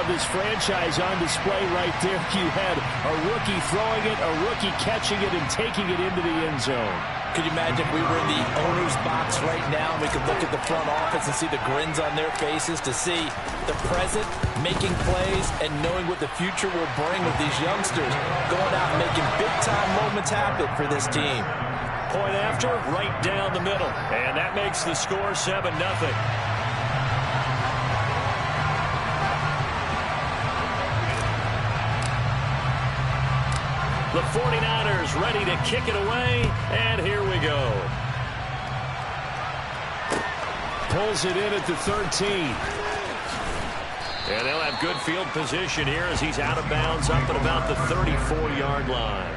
this franchise on display right there. You had a rookie throwing it, a rookie catching it, and taking it into the end zone. Could you imagine if we were in the owner's box right now and we could look at the front office and see the grins on their faces, to see the present making plays and knowing what the future will bring with these youngsters going out and making big-time moments happen for this team. Point after, right down the middle. And that makes the score 7-0. The 49ers ready to kick it away, and here we go. Pulls it in at the 13. And they'll have good field position here as he's out of bounds up at about the 34-yard line.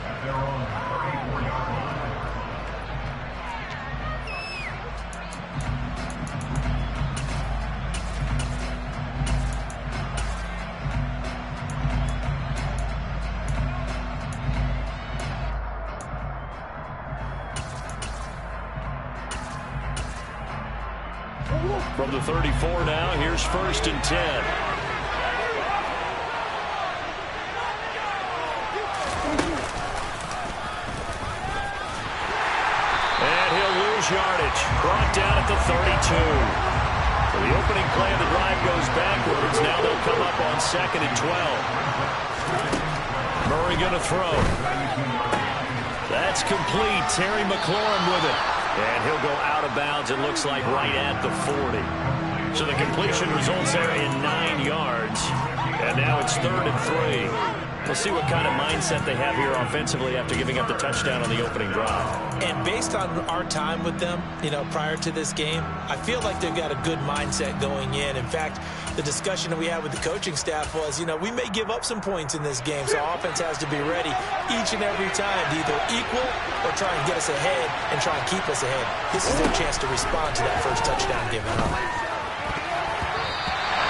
From the 34 now, here's 1st and 10. And he'll lose yardage. Brought down at the 32. So the opening play of the drive goes backwards. Now they'll come up on 2nd and 12. Murray going to throw. That's complete. Terry McLaurin with it. And he'll go out of bounds, it looks like, right at the 40. So the completion results there in 9 yards. And now it's 3rd and 3. We'll see what kind of mindset they have here offensively after giving up the touchdown on the opening drive. And based on our time with them, prior to this game, I feel like they've got a good mindset going in. In fact, the discussion that we had with the coaching staff was, we may give up some points in this game, so our offense has to be ready each and every time to either equal or try and get us ahead and try and keep us ahead. This is their chance to respond to that first touchdown given up.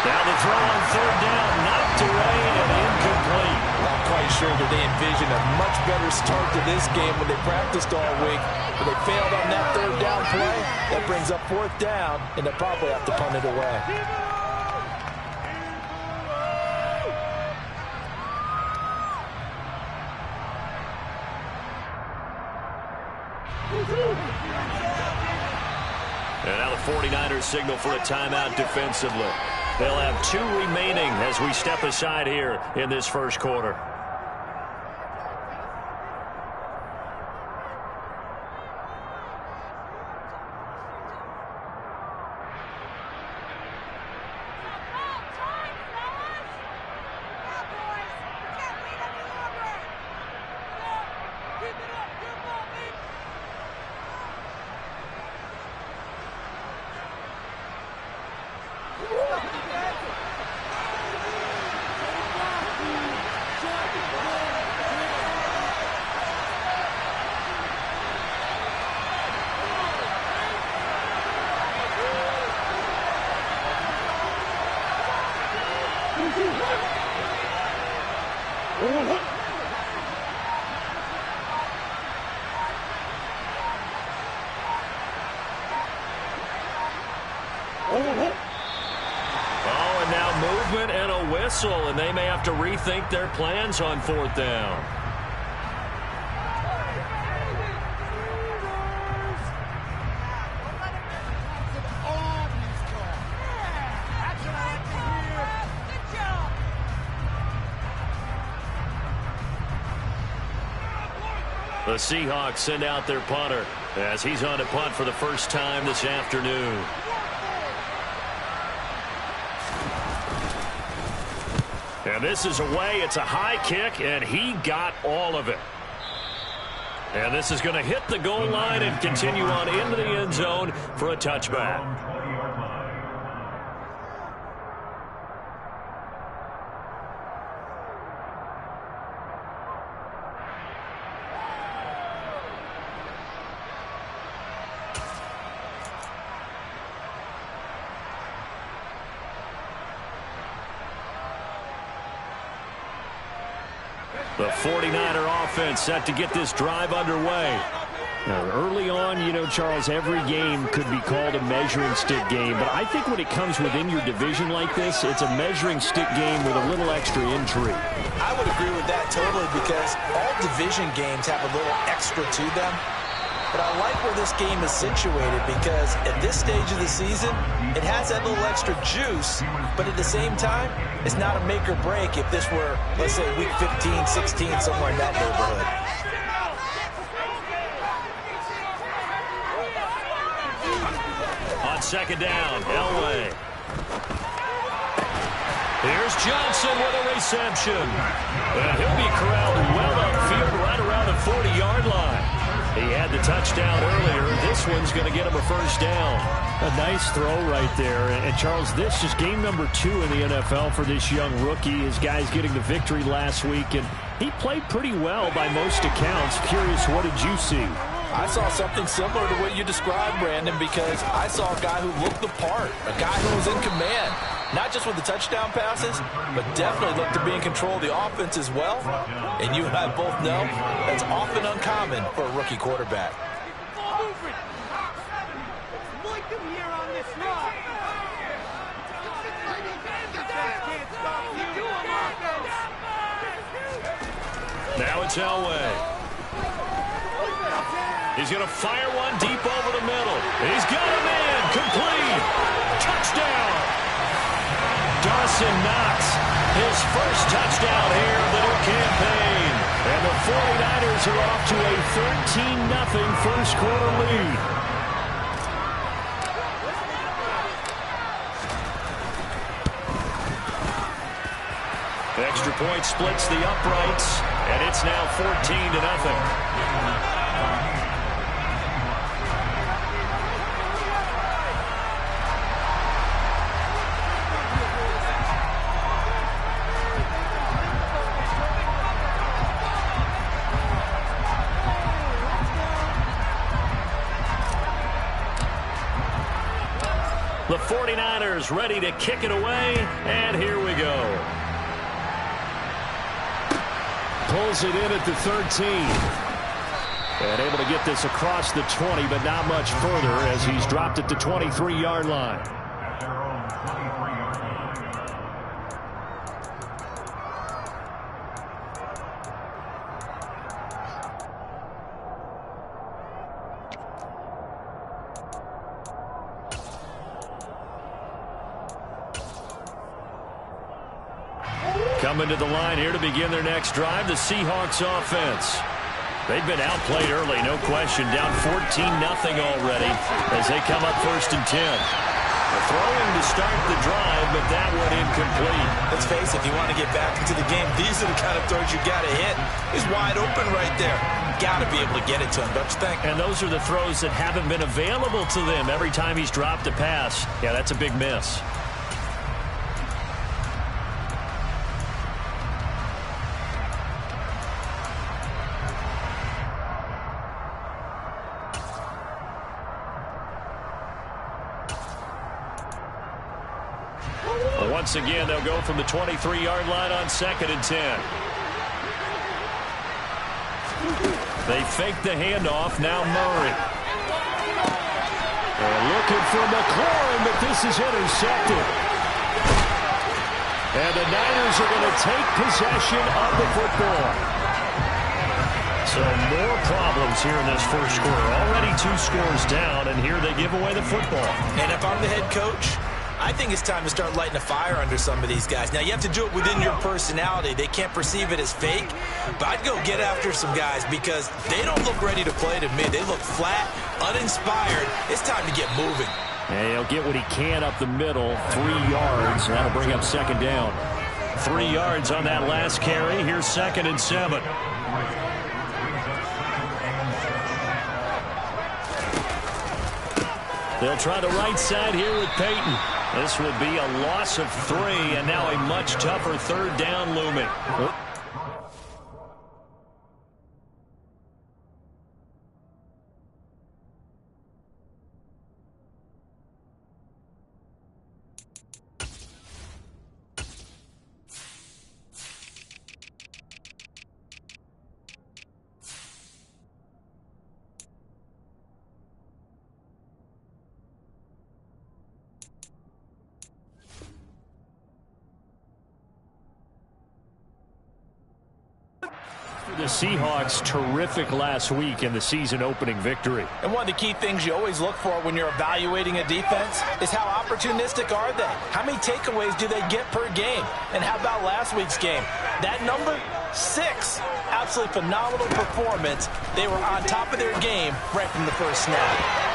Now the throw on 3rd down, knocked away and incomplete. Not quite sure that they envisioned a much better start to this game when they practiced all week. But they failed on that 3rd down play. That brings up 4th down, and they'll probably have to punt it away. And now the 49ers signal for a timeout defensively. They'll have 2 remaining as we step aside here in this first quarter. Oh, and now movement and a whistle, and they may have to rethink their plans on 4th down. The Seahawks send out their punter as he's on to punt for the first time this afternoon. And this is away. It's a high kick, and he got all of it. And this is going to hit the goal line and continue on into the end zone for a touchback. The 49er offense set to get this drive underway. Early on, Charles, every game could be called a measuring stick game. But I think when it comes within your division like this, it's a measuring stick game with a little extra intrigue. I would agree with that totally because all division games have a little extra to them. But I like where this game is situated because at this stage of the season, it has that little extra juice, but at the same time, it's not a make or break if this were, let's say, week 15, 16, somewhere in that neighborhood. On second down, Elway. Here's Johnson with a reception. And he'll be corralled well upfield right around the 40-yard line. He had the touchdown earlier. This one's going to get him a first down. A nice throw right there. And Charles, this is game number 2 in the NFL for this young rookie. His guys getting the victory last week, and he played pretty well by most accounts. Curious, what did you see? I saw something similar to what you described, Brandon, because I saw a guy who looked the part, a guy who was in command. Not just with the touchdown passes, but definitely looked to be in control of the offense as well. And you and I both know that's often uncommon for a rookie quarterback. Now it's Elway. He's going to fire one deep over the middle. He's got a man. Complete. Touchdown. Dawson Knox, his first touchdown here of the new campaign. And the 49ers are off to a 13-0 first quarter lead. Extra point splits the uprights, and it's now 14-0. The 49ers ready to kick it away, and here we go. Pulls it in at the 13. And able to get this across the 20, but not much further as he's dropped at the 23-yard line. Coming to the line here to begin their next drive, the Seahawks offense. They've been outplayed early, no question. Down 14-0 already as they come up 1st and 10. They're throwing to start the drive, but that one incomplete. Let's face it, if you want to get back into the game, these are the kind of throws you got to hit. He's wide open right there. Got to be able to get it to him, don't you think? And those are the throws that haven't been available to them every time he's dropped a pass. Yeah, that's a big miss. Once again, they'll go from the 23-yard line on 2nd and 10. They fake the handoff. Now Murray. They're looking for McLaurin, but this is intercepted. And the Niners are going to take possession of the football. So more problems here in this first quarter. Already 2 scores down, and here they give away the football. And if I'm the head coach, I think it's time to start lighting a fire under some of these guys. Now, you have to do it within your personality. They can't perceive it as fake. But I'd go get after some guys because they don't look ready to play to me. They look flat, uninspired. It's time to get moving. And he'll get what he can up the middle. 3 yards. That'll bring up 2nd down. 3 yards on that last carry. Here's 2nd and 7. They'll try the right side here with Peyton. This will be a loss of 3, and now a much tougher 3rd down looming. The Seahawks terrific last week in the season opening victory. And one of the key things you always look for when you're evaluating a defense is how opportunistic are they? How many takeaways do they get per game? And how about last week's game? That number, 6. Absolutely phenomenal performance. They were on top of their game right from the first snap.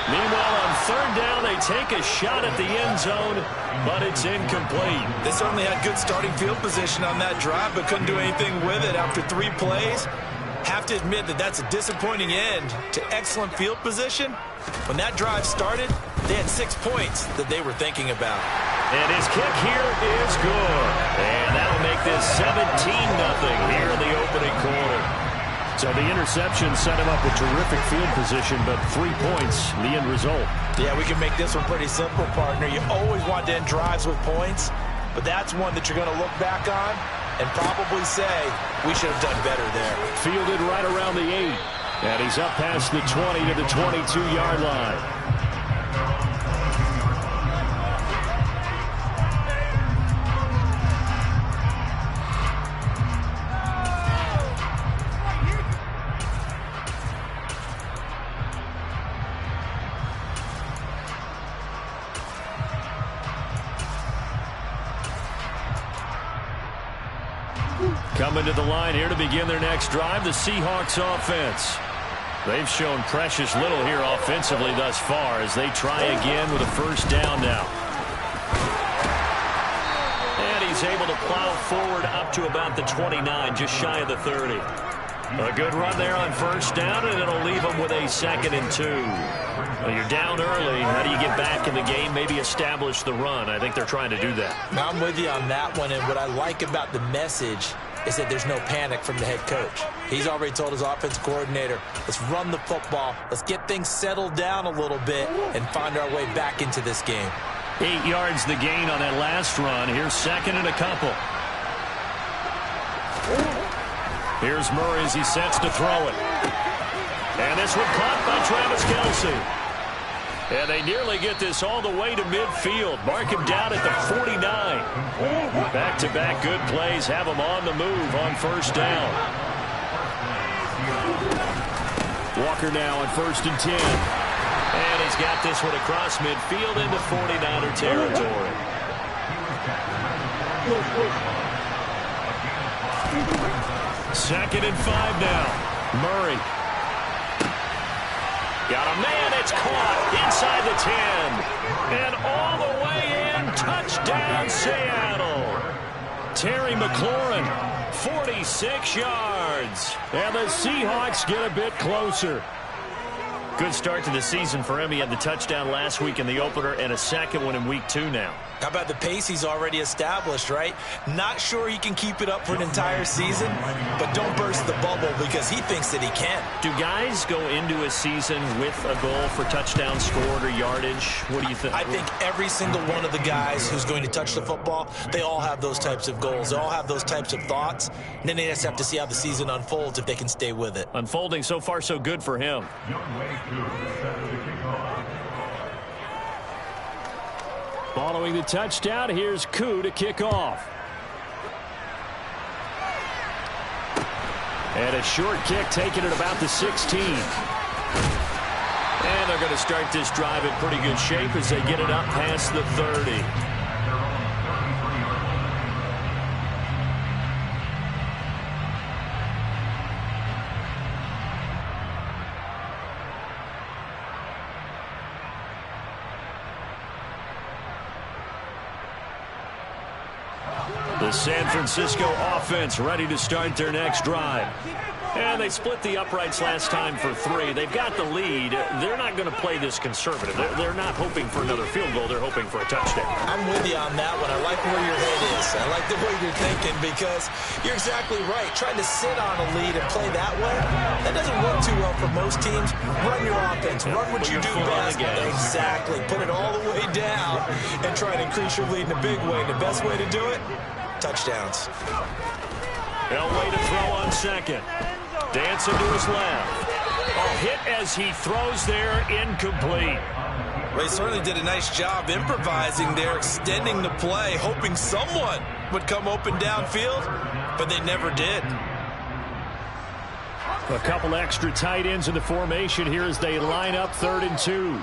Meanwhile, on third down, they take a shot at the end zone, but it's incomplete. They certainly had good starting field position on that drive, but couldn't do anything with it after 3 plays. Have to admit that that's a disappointing end to excellent field position. When that drive started, they had 6 points that they were thinking about. And his kick here is good. And that'll make this 17-0 here in the opening quarter. So the interception set him up with terrific field position, but 3 points, the end result. Yeah, we can make this one pretty simple, partner. You always want to end drives with points, but that's one that you're going to look back on and probably say, we should have done better there. Fielded right around the 8, and he's up past the 20 to the 22-yard line. Coming to the line here to begin their next drive, the Seahawks offense. They've shown precious little here offensively thus far as they try again with a first down now. And he's able to plow forward up to about the 29, just shy of the 30. A good run there on first down, and it'll leave them with a 2nd and 2. Well, you're down early. How do you get back in the game, maybe establish the run? I think they're trying to do that. Now, I'm with you on that one, and what I like about the message is that there's no panic from the head coach. He's already told his offensive coordinator, let's run the football, let's get things settled down a little bit and find our way back into this game. 8 yards the gain on that last run. Here's 2nd and a couple. Here's Murray as he sets to throw it. And this one caught by Travis Kelce. And they nearly get this all the way to midfield. Mark him down at the 49. Back-to-back good plays have him on the move on first down. Walker now on 1st and 10. And he's got this one across midfield into 49er territory. Second and 5 now. Murray. Got a man, it's caught inside the 10. And all the way in, touchdown Seattle. Terry McLaurin, 46 yards. And the Seahawks get a bit closer. Good start to the season for him. He had the touchdown last week in the opener and a second one in week 2 now. How about the pace he's already established, right? Not sure he can keep it up for an entire season, but don't burst the bubble because he thinks that he can. Do guys go into a season with a goal for touchdowns scored or yardage? What do you think? I think every single one of the guys who's going to touch the football, they all have those types of goals. They all have those types of thoughts. And then they just have to see how the season unfolds if they can stay with it. Unfolding so far so good for him. Following the touchdown, here's Koo to kick off. And a short kick taken at about the 16. And they're going to start this drive in pretty good shape as they get it up past the 30. The San Francisco offense ready to start their next drive. And they split the uprights last time for 3. They've got the lead. They're not going to play this conservative. They're not hoping for another field goal. They're hoping for a touchdown. I'm with you on that one. I like where your head is. I like the way you're thinking because you're exactly right. Trying to sit on a lead and play that way, that doesn't work too well for most teams. Run your offense. Run what you do best. Exactly. Put it all the way down and try to increase your lead in a big way. The best way to do it, touchdowns. Elway to throw on second. Dancing to his left. A hit as he throws there, incomplete. Well, he certainly did a nice job improvising there, extending the play, hoping someone would come open downfield, but they never did. A couple extra tight ends in the formation here as they line up 3rd and 2.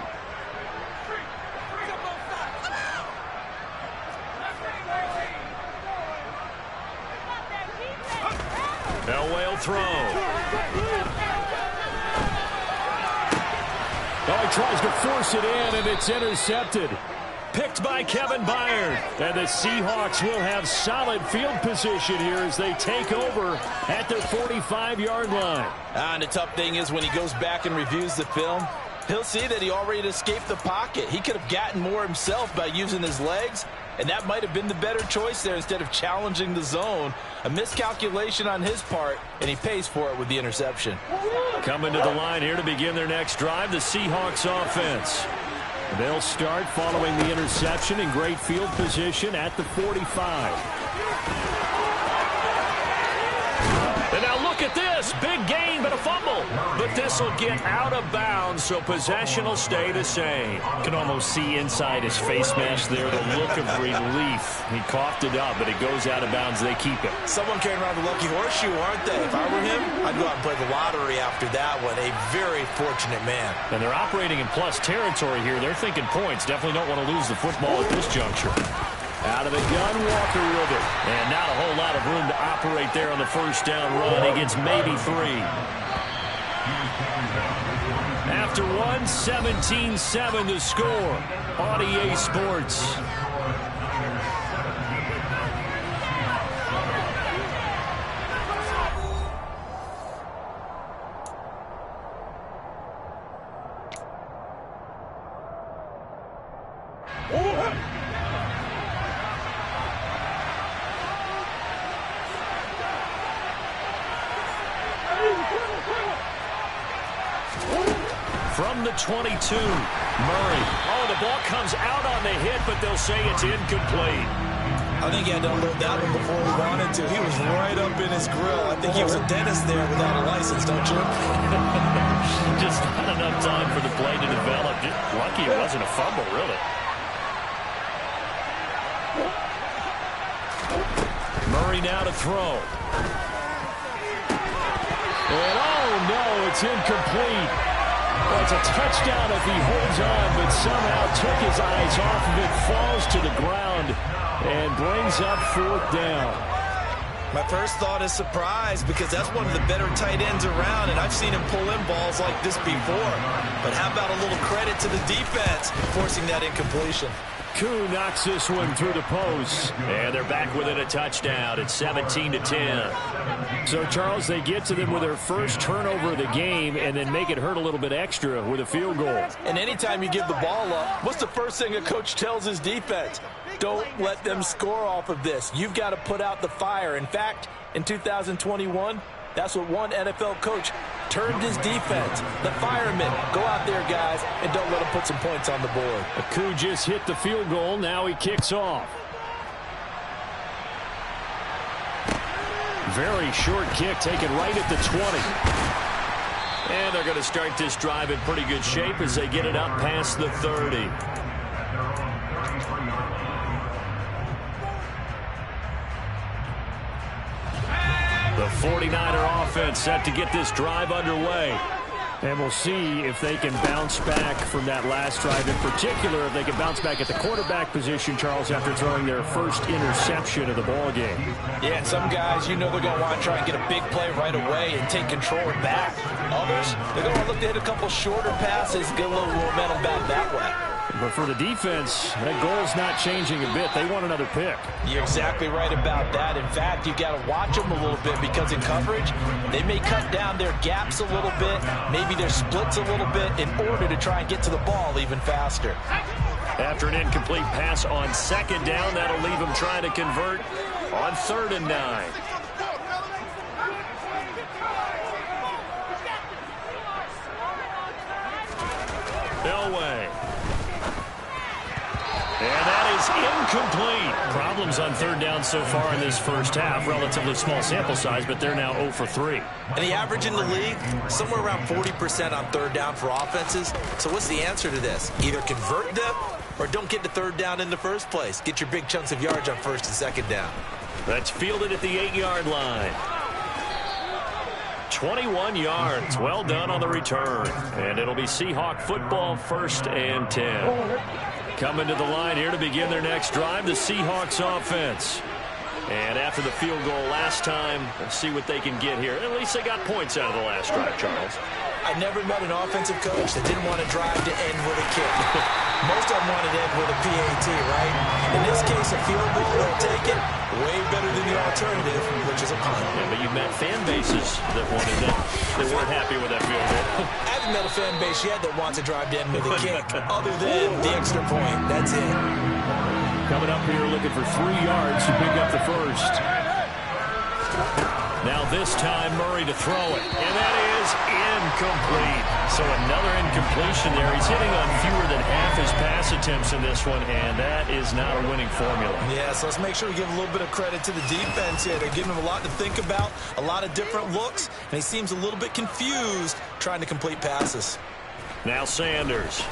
Elway will throw. Oh, he tries to force it in, and it's intercepted. Picked by Kevin Byard. And the Seahawks will have solid field position here as they take over at their 45-yard line. And the tough thing is when he goes back and reviews the film, he'll see that he already escaped the pocket. He could have gotten more himself by using his legs, and that might have been the better choice there instead of challenging the zone. A miscalculation on his part, and he pays for it with the interception. Coming to the line here to begin their next drive, the Seahawks offense. They'll start following the interception in great field position at the 45. And now look at this. Big gain, but a fumble. But this will get out of bounds, so possession will stay the same. You can almost see inside his face mask there the look of relief. He coughed it up, but it goes out of bounds. They keep it. Someone carrying around the lucky horseshoe, aren't they? If I were him, I'd go out and play the lottery after that one. A very fortunate man. And they're operating in plus territory here. They're thinking points. Definitely don't want to lose the football at this juncture. Out of the gun, Walker with it. And not a whole lot of room to operate there on the first down run. He gets maybe 3. After 1, 17-7 to score on EA Sports. From the 22, Murray. Oh, the ball comes out on the hit, but they'll say it's incomplete. I think he had to unload that one before he wanted to. He was right up in his grill. I think he was a dentist there without a license, don't you? Just not enough time for the play to develop. Just lucky it wasn't a fumble, really. Murray now to throw. And oh no, it's incomplete. Well, it's a touchdown if he holds on, but somehow took his eyes off of it, falls to the ground, and brings up 4th down. My first thought is surprise because that's one of the better tight ends around, and I've seen him pull in balls like this before. But how about a little credit to the defense forcing that incompletion? Koo knocks this one through the post, and they're back within a touchdown. It's 17-10. So, Charles, they get to them with their first turnover of the game and then make it hurt a little bit extra with a field goal. And anytime you give the ball up, what's the first thing a coach tells his defense? Don't let them score off of this. You've got to put out the fire. In fact, in 2021, that's what one NFL coach termed his defense. The firemen. Go out there, guys, and don't let them put some points on the board. Koo just hit the field goal. Now he kicks off. Very short kick taken right at the 20. And they're going to start this drive in pretty good shape as they get it up past the 30. The 49er offense set to get this drive underway. And we'll see if they can bounce back from that last drive. In particular, if they can bounce back at the quarterback position, Charles, after throwing their first interception of the ball game. Yeah, and some guys, you know they're going to want to try and get a big play right away and take control back. Others, they're going to look to hit a couple shorter passes, get a little momentum back that way. But for the defense, that goal's not changing a bit. They want another pick. You're exactly right about that. In fact, you've got to watch them a little bit because in coverage, they may cut down their gaps a little bit, maybe their splits a little bit in order to try and get to the ball even faster. After an incomplete pass on 2nd down, that'll leave them trying to convert on 3rd and 9. Elway. And that is incomplete. Problems on 3rd down so far in this first half. Relatively small sample size, but they're now 0 for 3. And the average in the league, somewhere around 40% on 3rd down for offenses. So what's the answer to this? Either convert them or don't get to 3rd down in the first place. Get your big chunks of yards on 1st and 2nd down. That's fielded at the 8-yard line. 21 yards. Well done on the return. And it'll be Seahawk football, 1st and 10. Coming to the line here to begin their next drive, the Seahawks offense. And after the field goal last time, let's see what they can get here. At least they got points out of the last drive, Charles. I never met an offensive coach that didn't want to drive to end with a kick. Most of them wanted to end with a PAT, right? In this case, a field goal, they'll take it. Way better than the alternative, which is a punt. Yeah, but you've met fan bases that wanted that. They weren't happy with that field goal. I haven't met a fan base yet that wants to drive to end with a kick, other than the extra point. That's it. Coming up here looking for 3 yards to pick up the first. Now this time Murray to throw it. And that is incomplete. So another incompletion there. He's hitting on fewer than half his pass attempts in this one, and that is not a winning formula. Yeah, so let's make sure we give a little bit of credit to the defense here. They're giving him a lot to think about, a lot of different looks, and he seems a little bit confused trying to complete passes. Now Sanders.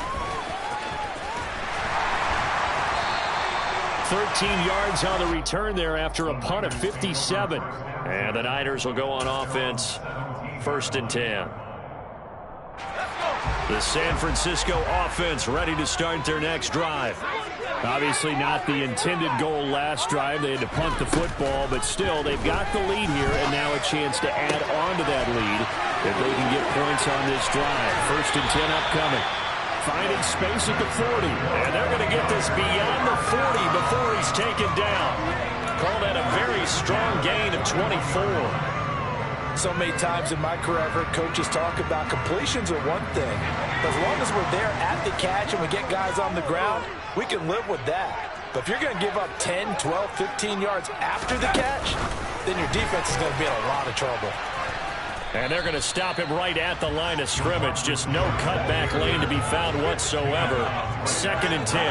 13 yards on the return there after a punt of 57. And the Niners will go on offense, 1st and 10. The San Francisco offense ready to start their next drive. Obviously not the intended goal last drive. They had to punt the football, but still they've got the lead here and now a chance to add on to that lead if they can get points on this drive. 1st and 10 upcoming. Finding space at the 40. And they're going to get this beyond the 40 before he's taken down. Call that a very strong gain of 24. So many times in my career, I've heard coaches talk about completions are one thing. But as long as we're there at the catch and we get guys on the ground, we can live with that. But if you're going to give up 10, 12, 15 yards after the catch, then your defense is going to be in a lot of trouble. And they're going to stop him right at the line of scrimmage. Just no cutback lane to be found whatsoever. 2nd and 10.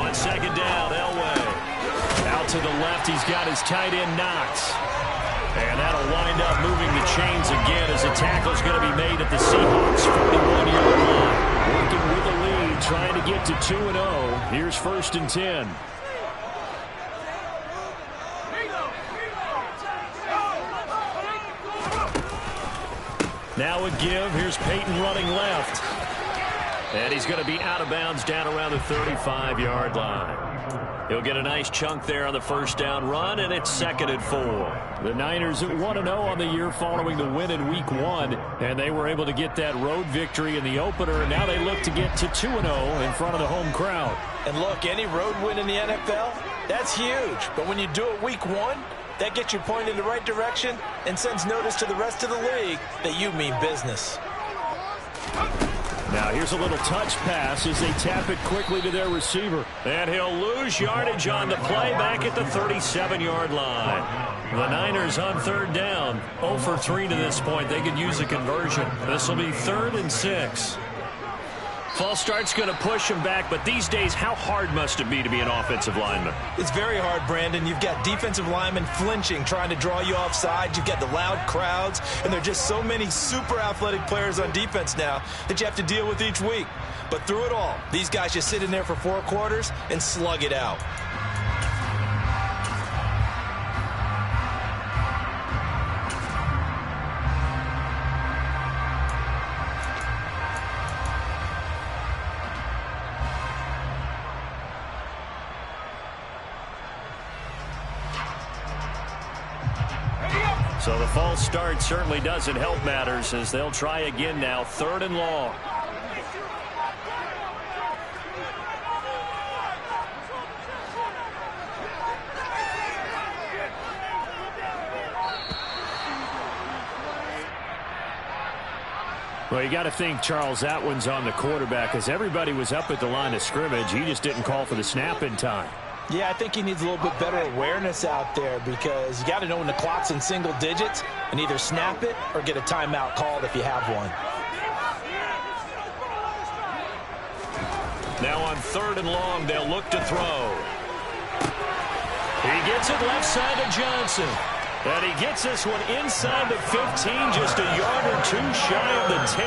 On 2nd down, Elway. Out to the left, he's got his tight end Knox. And that'll wind up moving the chains again as the tackle's going to be made at the Seahawks' 41-yard line. Working with the lead, trying to get to 2-0. Here's 1st and 10. Now a give. Here's Peyton running left. And he's going to be out of bounds down around the 35-yard line. He'll get a nice chunk there on the 1st down run, and it's 2nd and 4. The Niners at 1-0 on the year following the win in Week 1, and they were able to get that road victory in the opener, and now they look to get to 2-0 in front of the home crowd. And look, any road win in the NFL, that's huge. But when you do it Week 1, that gets you pointed in the right direction and sends notice to the rest of the league that you mean business. Now here's a little touch pass as they tap it quickly to their receiver. And he'll lose yardage on the play back at the 37-yard line. The Niners on 3rd down. 0 for 3 to this point. They could use a conversion. This will be 3rd and 6. False start's going to push him back, but these days, how hard must it be to be an offensive lineman? It's very hard, Brandon. You've got defensive linemen flinching, trying to draw you offside. You've got the loud crowds, and there are just so many super athletic players on defense now that you have to deal with each week. But through it all, these guys just sit in there for 4 quarters and slug it out. So the false start certainly doesn't help matters as they'll try again now, 3rd and long. Well, you got to think, Charles, that one's on the quarterback as everybody was up at the line of scrimmage. He just didn't call for the snap in time. Yeah, I think he needs a little bit better awareness out there because you got to know when the clock's in single digits and either snap it or get a timeout called if you have one. Now on 3rd and long, they'll look to throw. He gets it left side to Johnson. And he gets this one inside the 15, just a yard or 2 shy of the 10.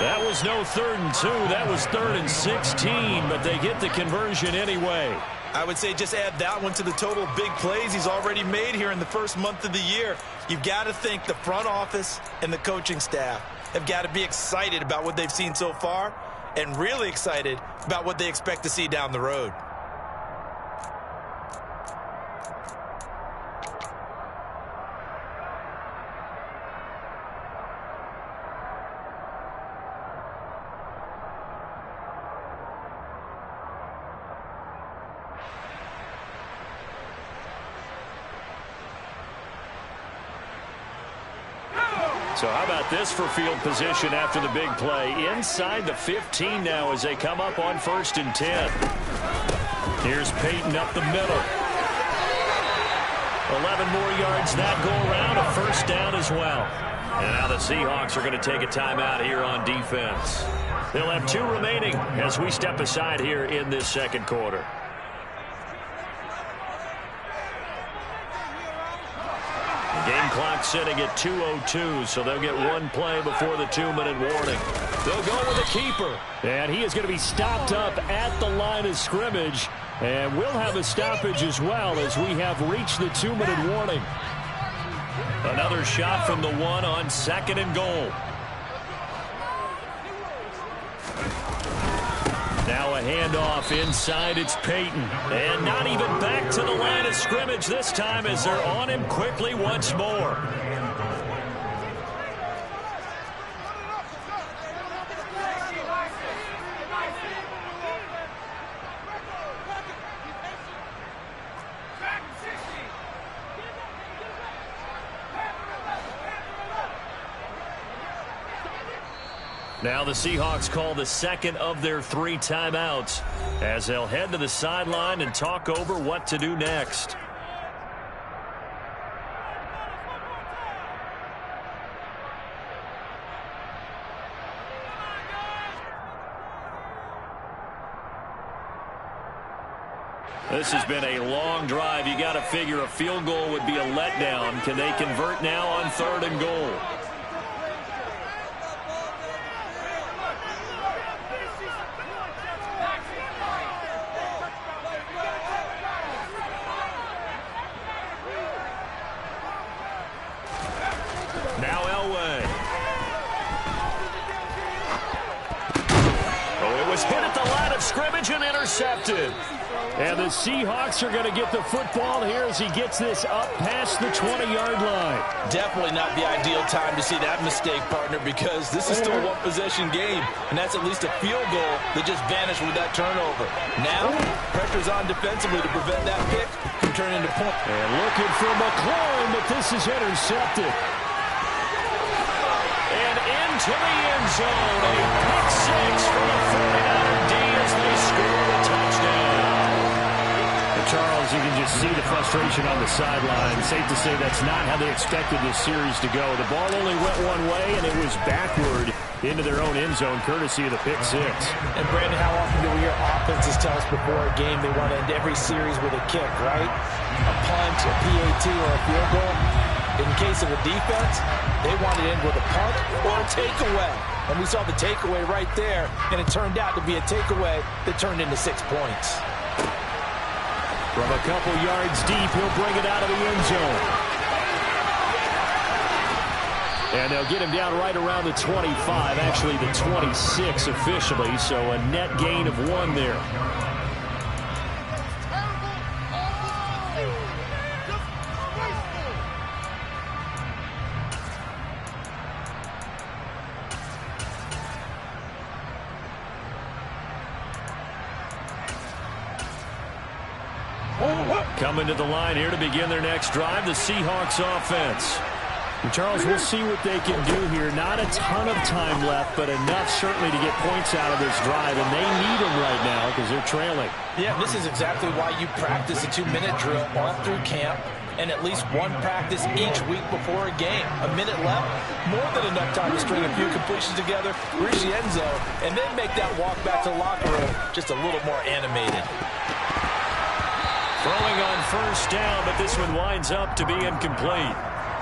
That was no 3rd and 2. That was 3rd and 16, but they get the conversion anyway. I would say just add that one to the total of big plays he's already made here in the first month of the year. You've got to think the front office and the coaching staff have got to be excited about what they've seen so far and really excited about what they expect to see down the road. So how about this for field position after the big play? Inside the 15 now as they come up on 1st and 10. Here's Peyton up the middle. 11 more yards that go around, a first down as well. And now the Seahawks are going to take a timeout here on defense. They'll have 2 remaining as we step aside here in this second quarter. Game clock sitting at 2:02, so they'll get 1 play before the 2-minute warning. They'll go with a keeper. And he is going to be stopped up at the line of scrimmage. And we'll have a stoppage as well as we have reached the 2-minute warning. Another shot from the 1 on 2nd and goal. Now a handoff inside. It's Peyton. And not even back to the line of scrimmage this time as they're on him quickly once more. Now the Seahawks call the second of their 3 timeouts as they'll head to the sideline and talk over what to do next. This has been a long drive. You got to figure a field goal would be a letdown. Can they convert now on 3rd and goal? Now Elway. Oh, it was hit at the line of scrimmage and intercepted. And the Seahawks are going to get the football here as he gets this up past the 20-yard line. Definitely not the ideal time to see that mistake, partner, because this is still a one-possession game, and that's at least a field goal that just vanished with that turnover. Now, pressure's on defensively to prevent that pick from turning into point. And looking for McLaurin, but this is intercepted. And into the end zone, a pick 6 for the 49er D as they score a touchdown. Charles, you can just see the frustration on the sideline. Safe to say that's not how they expected this series to go. The ball only went one way, and it was backward into their own end zone, courtesy of the pick 6. And, Brandon, how often do we hear offenses tell us before a game they want to end every series with a kick, right? A punt, a PAT, or a field goal. In case of a defense, they want to end with a punt or a takeaway. And we saw the takeaway right there, and it turned out to be a takeaway that turned into 6 points. From a couple yards deep, he'll bring it out of the end zone. And they'll get him down right around the 25, actually the 26 officially, so a net gain of 1 there. Coming to the line here to begin their next drive, the Seahawks offense. And Charles, we'll see what they can do here. Not a ton of time left, but enough certainly to get points out of this drive, and they need them right now because they're trailing. Yeah, this is exactly why you practice a 2-minute drill all through camp and at least 1 practice each week before a game. A minute left, more than enough time to string a few completions together, reach the end zone, and then make that walk back to the locker room just a little more animated. Throwing on first down, but this one winds up to be incomplete.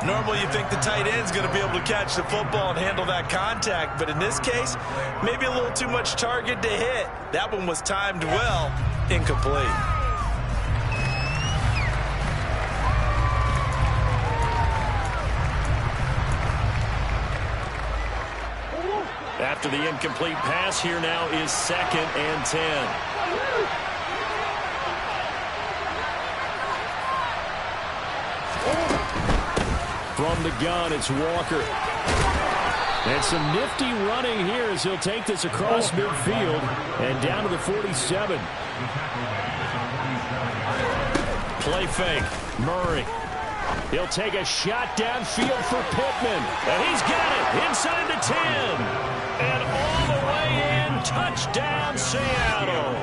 Normally you think the tight end's going to be able to catch the football and handle that contact, but in this case, maybe a little too much target to hit. That one was timed well, incomplete. After the incomplete pass, here now is 2nd and 10. From the gun, it's Walker. And some nifty running here as he'll take this across midfield and down to the 47. Play fake. Murray. He'll take a shot downfield for Pittman. And he's got it inside the 10. And all the way in. Touchdown, Seattle.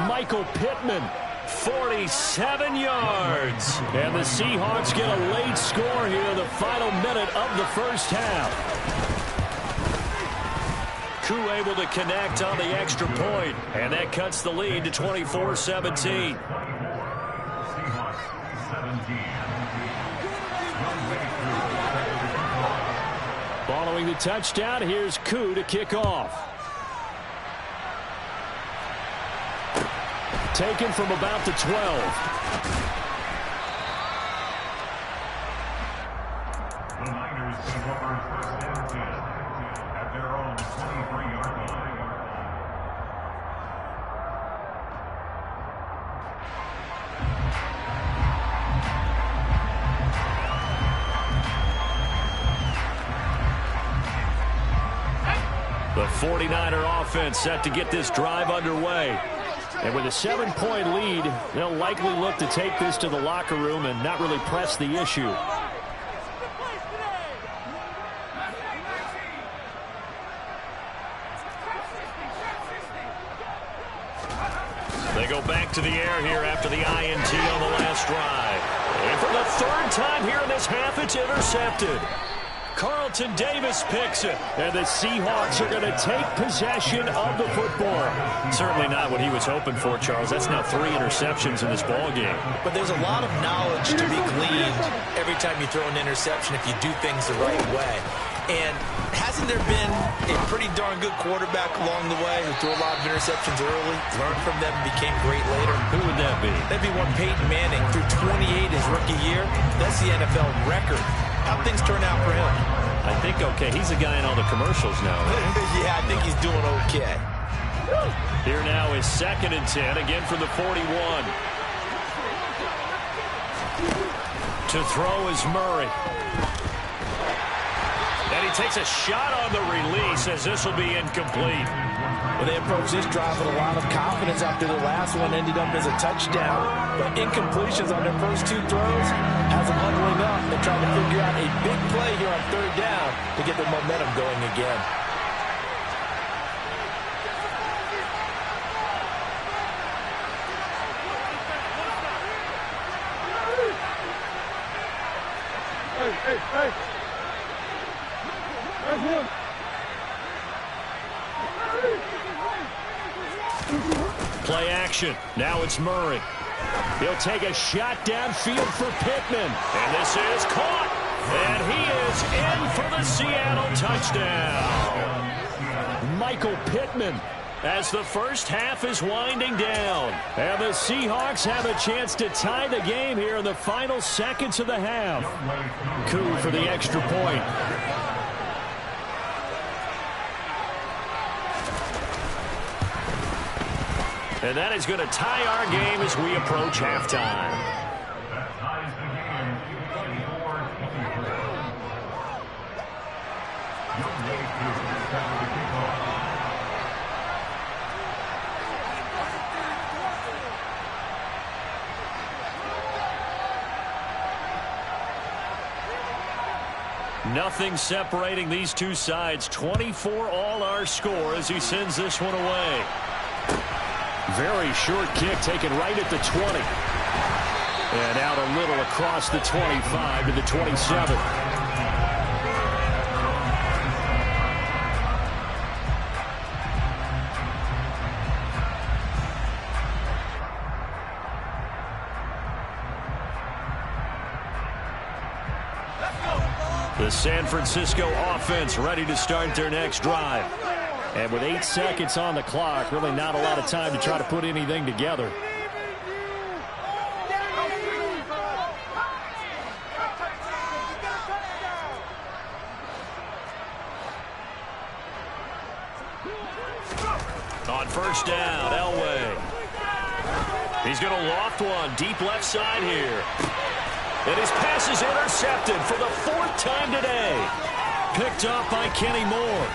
Michael Pittman. 47 yards. And the Seahawks get a late score here in the final minute of the first half. Koo able to connect on the extra point. And that cuts the lead to 24-17. Following the touchdown, here's Koo to kick off. Taken from about the 12. The Niners take over 1st and 10 at their own 23-yard line. The 49er offense set to get this drive underway. And with a 7-point lead, they'll likely look to take this to the locker room and not really press the issue. They go back to the air here after the INT on the last drive. And for the 3rd time here in this half, it's intercepted. Carlton Davis picks it. And the Seahawks are going to take possession of the football. Certainly not what he was hoping for, Charles. That's now 3 interceptions in this ball game. But there's a lot of knowledge to be gleaned every time you throw an interception if you do things the right way. And hasn't there been a pretty darn good quarterback along the way who threw a lot of interceptions early, learned from them, and became great later? Who would that be? That'd be one Peyton Manning threw 28 his rookie year. That's the NFL record. How'd things turn out for him? I think okay. He's a guy in all the commercials now, right? Yeah, I think he's doing okay. Here now is 2nd and 10, again from the 41. To throw is Murray. And he takes a shot on the release as this will be incomplete. Well, they approached this drive with a lot of confidence after the last one ended up as a touchdown. But incompletions on their first 2 throws has them huddling up and trying to figure out a big play here on 3rd down to get the momentum going again. Hey. Play action. Now it's Murray. He'll take a shot downfield for Pittman. And this is caught. And he is in for the Seattle touchdown. Michael Pittman. As the first half is winding down. And the Seahawks have a chance to tie the game here in the final seconds of the half. Koo for the extra point. And that is going to tie our game as we approach halftime. That ties the game 24-24. Young Wade Crew set to kick off. Nothing separating these two sides. 24 all our score as he sends this one away. Very short kick taken right at the 20. And out a little across the 25 to the 27. The San Francisco offense ready to start their next drive. And with 8 seconds on the clock, really not a lot of time to try to put anything together. first down. Elway. He's going to loft one deep left side here. And his pass is intercepted for the 4th time today. Picked up by Kenny Moore.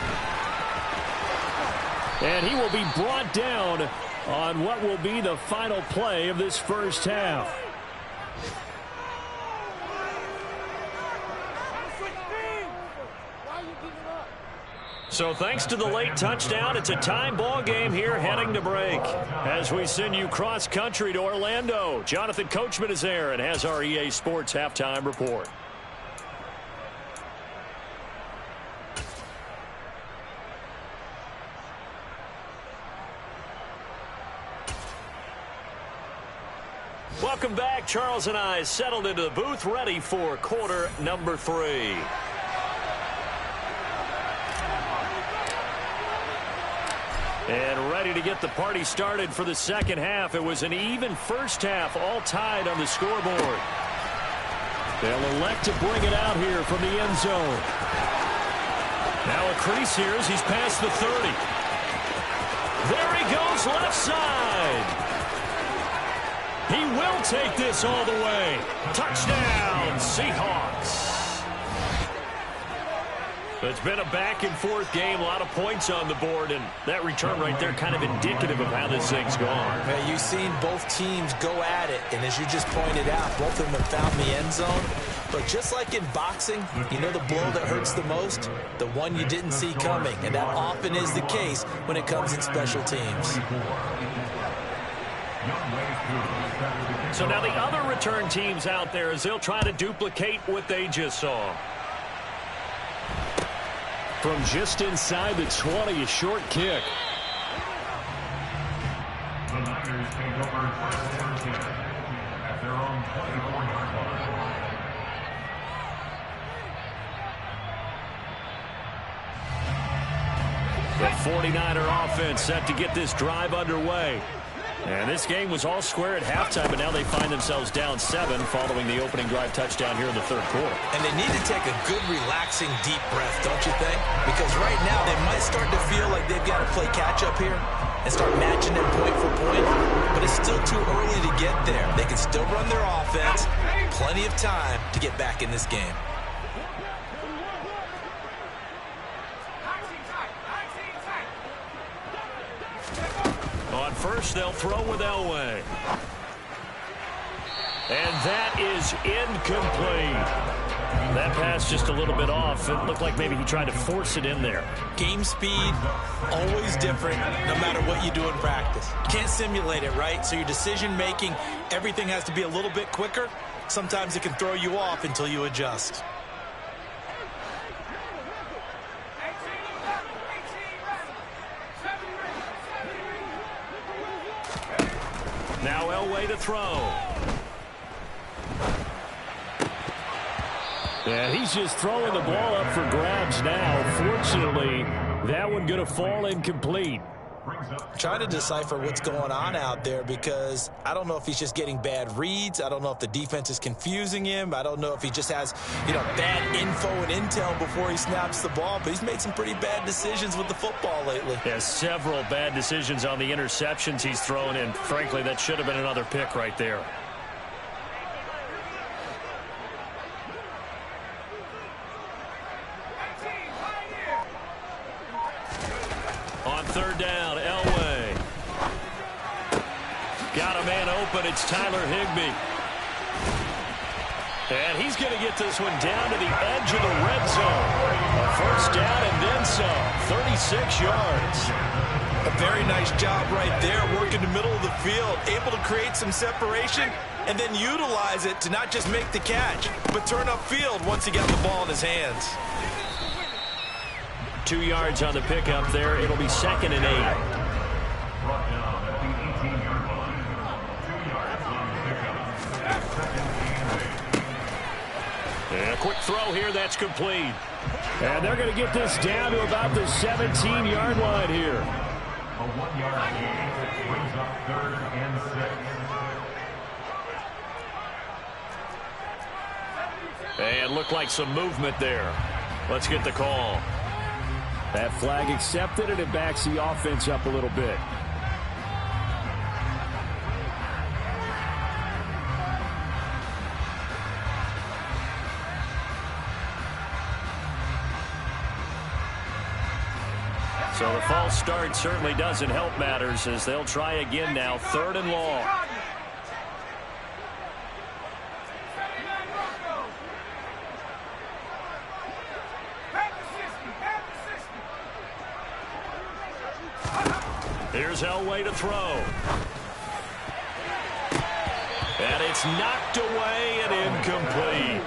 And he will be brought down on what will be the final play of this first half. So thanks to the late touchdown, it's a time ball game here heading to break. As we send you cross-country to Orlando, Jonathan Coachman is there and has our EA Sports halftime report. Welcome back. Charles and I settled into the booth, ready for quarter number 3. And ready to get the party started for the second half. It was an even first half, all tied on the scoreboard. They'll elect to bring it out here from the end zone. Now a crease here as he's past the 30. There he goes, left side. He will take this all the way. Touchdown, Seahawks. It's been a back-and-forth game, a lot of points on the board, and that return right there kind of indicative of how this thing's gone. Man, you've seen both teams go at it, and as you just pointed out, both of them have found the end zone. But just like in boxing, you know the blow that hurts the most? The one you didn't see coming, and that often is the case when it comes in special teams. So now the other return teams out there as they'll try to duplicate what they just saw. From just inside the 20, a short kick. The Niners take over first and 10 at their own 24-yard line. The 49er offense set to get this drive underway. And this game was all square at halftime, but now they find themselves down 7 following the opening drive touchdown here in the third quarter. And they need to take a good, relaxing, deep breath, don't you think? Because right now they might start to feel like they've got to play catch-up here and start matching them point for point. But it's still too early to get there. They can still run their offense. Plenty of time to get back in this game. On first, they'll throw with Elway. And that is incomplete. That pass just a little bit off. It looked like maybe he tried to force it in there. Game speed, always different, no matter what you do in practice. You can't simulate it, right? So your decision-making, everything has to be a little bit quicker. Sometimes it can throw you off until you adjust. Now Elway to throw. Yeah, he's just throwing the ball up for grabs now. Fortunately, that one going to fall incomplete. Trying to decipher what's going on out there because I don't know if he's just getting bad reads. I don't know if the defense is confusing him. I don't know if he just has, bad info and intel before he snaps the ball. But he's made some pretty bad decisions with the football lately. Yeah, several bad decisions on the interceptions he's thrown in. Frankly, that should have been another pick right there. On third down, Elway. Got a man open. It's Tyler Higbee. And he's going to get this one down to the edge of the red zone. A first down and then some. 36 yards. A very nice job right there, working the middle of the field, able to create some separation and then utilize it to not just make the catch, but turn upfield once he got the ball in his hands. 2 yards on the pickup there. It'll be 2nd and 8. Brought down at the 18-yard line. 2 yards on the pickup. And a quick throw here, that's complete. And they're going to get this down to about the 17-yard line here. A 1-yard gain brings up 3rd and 6. And looked like some movement there. Let's get the call. That flag accepted, and it backs the offense up a little bit. So the false start certainly doesn't help matters as they'll try again now. 3rd and long. Here's Elway to throw. And it's knocked away and incomplete.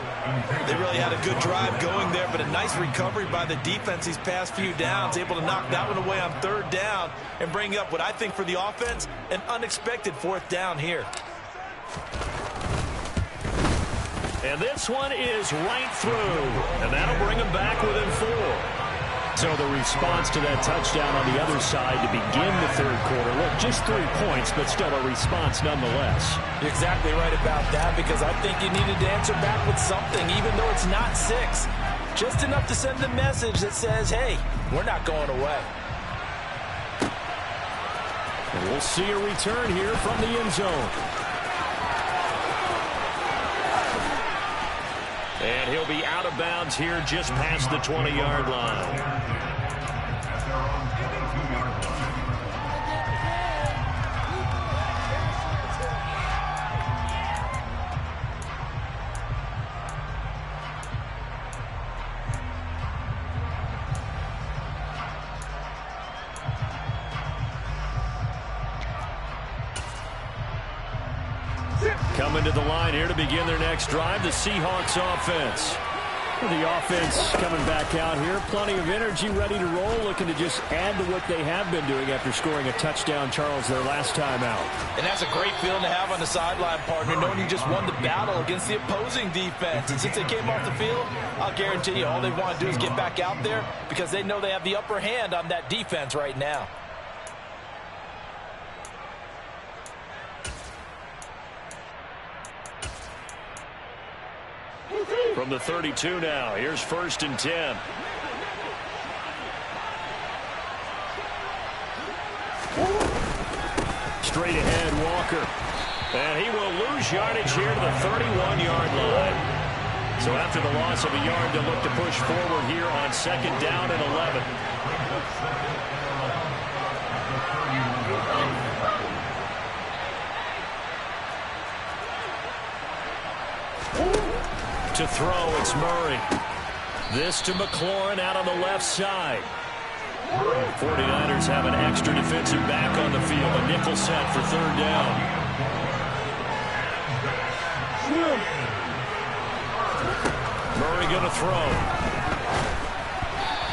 They really had a good drive going there, but a nice recovery by the defense these past few downs, able to knock that one away on 3rd down and bring up what I think for the offense, an unexpected 4th down here. And this one is right through, and that'll bring them back within 4. So the response to that touchdown on the other side to begin the 3rd quarter. Look, just 3 points, but still a response nonetheless. You're exactly right about that, because I think you needed to answer back with something, even though it's not 6. Just enough to send a message that says, hey, we're not going away. And we'll see a return here from the end zone. And he'll be out of bounds here just past the 20-yard line. Coming to the line here to begin their next drive, the Seahawks offense. The offense coming back out here. Plenty of energy, ready to roll, looking to just add to what they have been doing after scoring a touchdown, Charles, their last time out. And that's a great feeling to have on the sideline, partner, knowing you just won the battle against the opposing defense. And since they came off the field, I'll guarantee you all they want to do is get back out there because they know they have the upper hand on that defense right now. From the 32 now, here's 1st and 10. Straight ahead, Walker. And he will lose yardage here to the 31-yard line. So after the loss of a yard, they'll look to push forward here on 2nd down and 11. To throw, it's Murray. This to McLaurin out on the left side. 49ers have an extra defensive back on the field. A nickel set for 3rd down. Murray going to throw.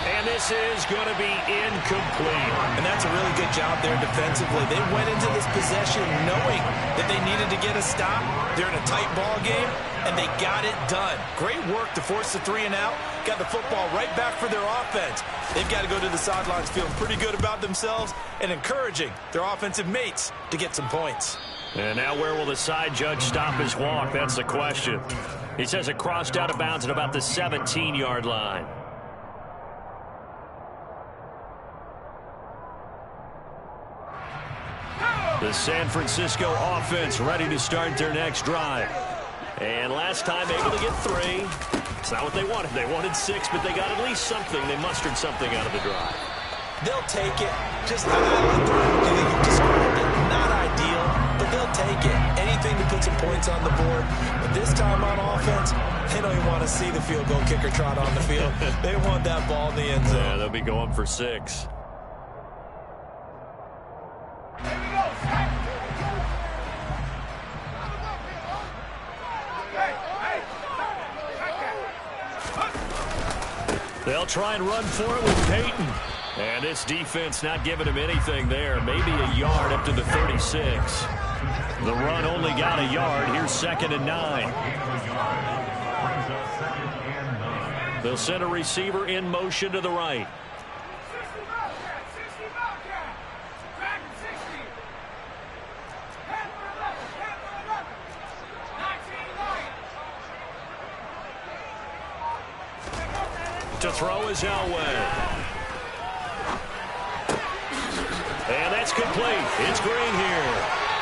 And this is going to be incomplete. And that's a really good job there defensively. They went into this possession knowing that they needed to get a stop. They're in a tight ball game, and they got it done. Great work to force the 3 and out. Got the football right back for their offense. They've got to go to the sidelines feeling pretty good about themselves and encouraging their offensive mates to get some points. And now where will the side judge stop his walk? That's the question. He says it crossed out of bounds at about the 17-yard line. The San Francisco offense ready to start their next drive. And last time able to get 3. It's not what they wanted. They wanted 6, but they got at least something. They mustered something out of the drive. They'll take it. Just you described it. Not ideal, but they'll take it. Anything to put some points on the board. But this time on offense, they don't even want to see the field goal kicker trot on the field. They want that ball in the end zone. Yeah, they'll be going for 6. They'll try and run for it with Peyton. And this defense not giving him anything there. Maybe a yard up to the 36. The run only got a yard. Here's 2nd and 9. They'll send a receiver in motion to the right. To throw is Elway. And that's complete. It's Green here.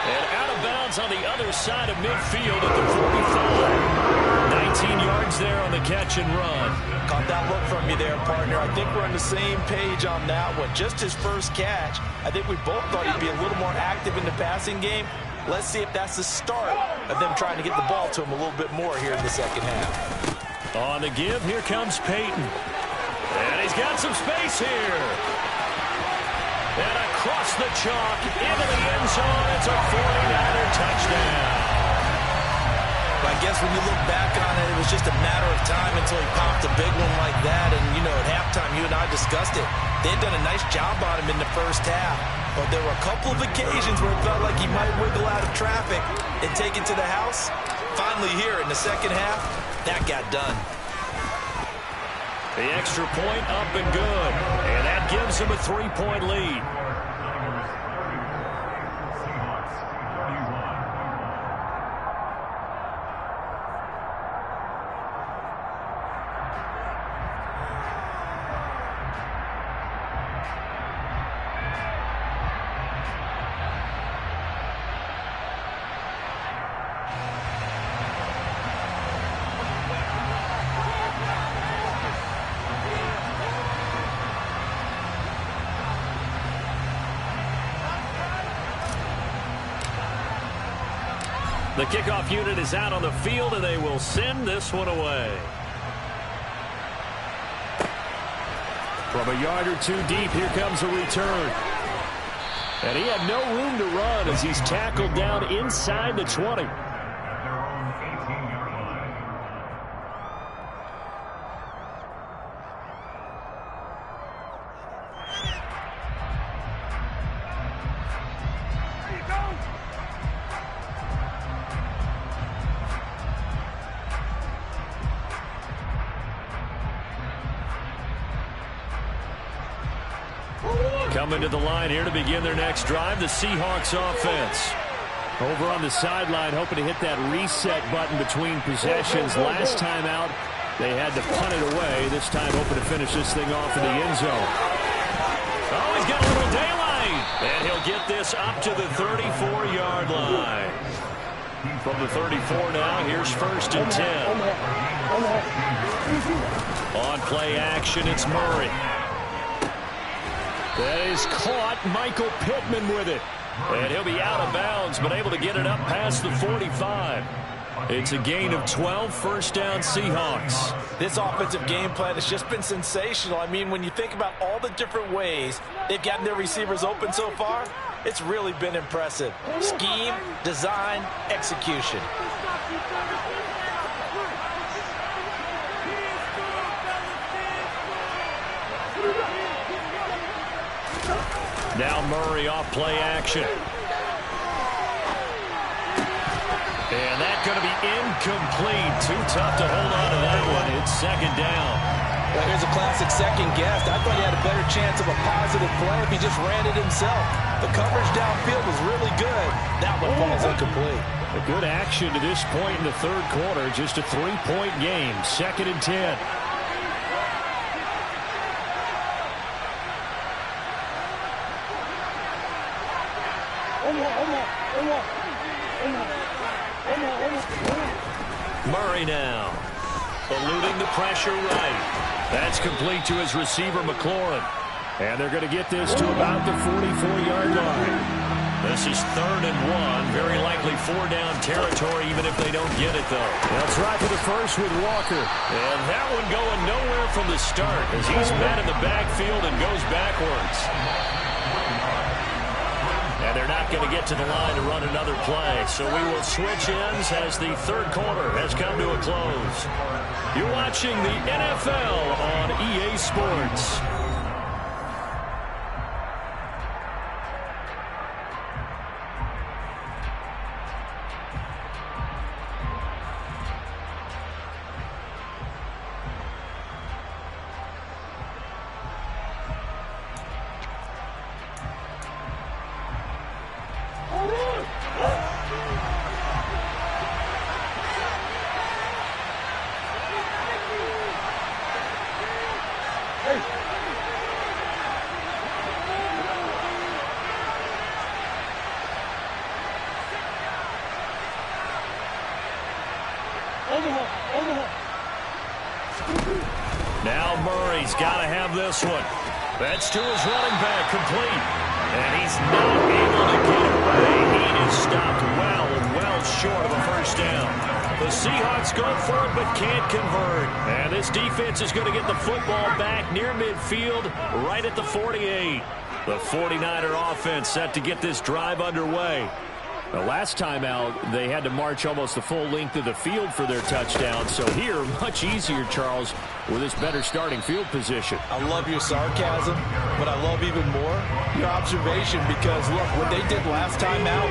And out of bounds on the other side of midfield at the 45. 19 yards there on the catch and run. Caught that look from you there, partner. I think we're on the same page on that one. Just his first catch. I think we both thought he'd be a little more active in the passing game. Let's see if that's the start of them trying to get the ball to him a little bit more here in the second half. On the give, here comes Peyton. And he's got some space here. And across the chalk, into the end zone. It's a 49er touchdown. I guess when you look back on it, it was just a matter of time until he popped a big one like that. And, you know, at halftime, you and I discussed it. They had done a nice job on him in the first half. But there were a couple of occasions where it felt like he might wiggle out of traffic and take it to the house. Finally here in the second half, that got done. The extra point up and good. And that gives him a 3-point lead. The kickoff unit is out on the field, and they will send this one away. From a yard or two deep, here comes a return. And he had no room to run as he's tackled down inside the 20. Coming to the line here to begin their next drive, the Seahawks offense. Over on the sideline, hoping to hit that reset button between possessions. Last time out, they had to punt it away. This time, hoping to finish this thing off in the end zone. Oh, he's got a little daylight. And he'll get this up to the 34-yard line. From the 34 now, here's 1st and 10. On play action, it's Murray. That is caught. Michael Pittman with it. And he'll be out of bounds, but able to get it up past the 45. It's a gain of 12, 1st down Seahawks. This offensive game plan has just been sensational. I mean, when you think about all the different ways they've gotten their receivers open so far, it's really been impressive. Scheme, design, execution. Now Murray off play action. And that's going to be incomplete. Too tough to hold on to that one. It's 2nd down. Well, here's a classic second guess. I thought he had a better chance of a positive play if he just ran it himself. The coverage downfield was really good. That one falls incomplete. A good action to this point in the 3rd quarter. Just a 3-point game. 2nd and 10. Murray now, eluding the pressure right. That's complete to his receiver, McLaurin. And they're going to get this to about the 44-yard line. This is 3rd and 1. Very likely 4-down territory, even if they don't get it, though. That's right for the first with Walker. And that one going nowhere from the start as he's met in the backfield and goes backwards. And they're not going to get to the line to run another play. So we will switch ends as the 3rd quarter has come to a close. You're watching the NFL on EA Sports. Now Murray's got to have this one. That's to his running back, complete. And he's not able to get away. He is stopped well short of a first down. The Seahawks go for it but can't convert. And this defense is going to get the football back near midfield, right at the 48. The 49er offense set to get this drive underway. The last time out, they had to march almost the full length of the field for their touchdown. So here, much easier, Charles, with this better starting field position. I love your sarcasm, but I love even more your observation because, look, what they did last time out,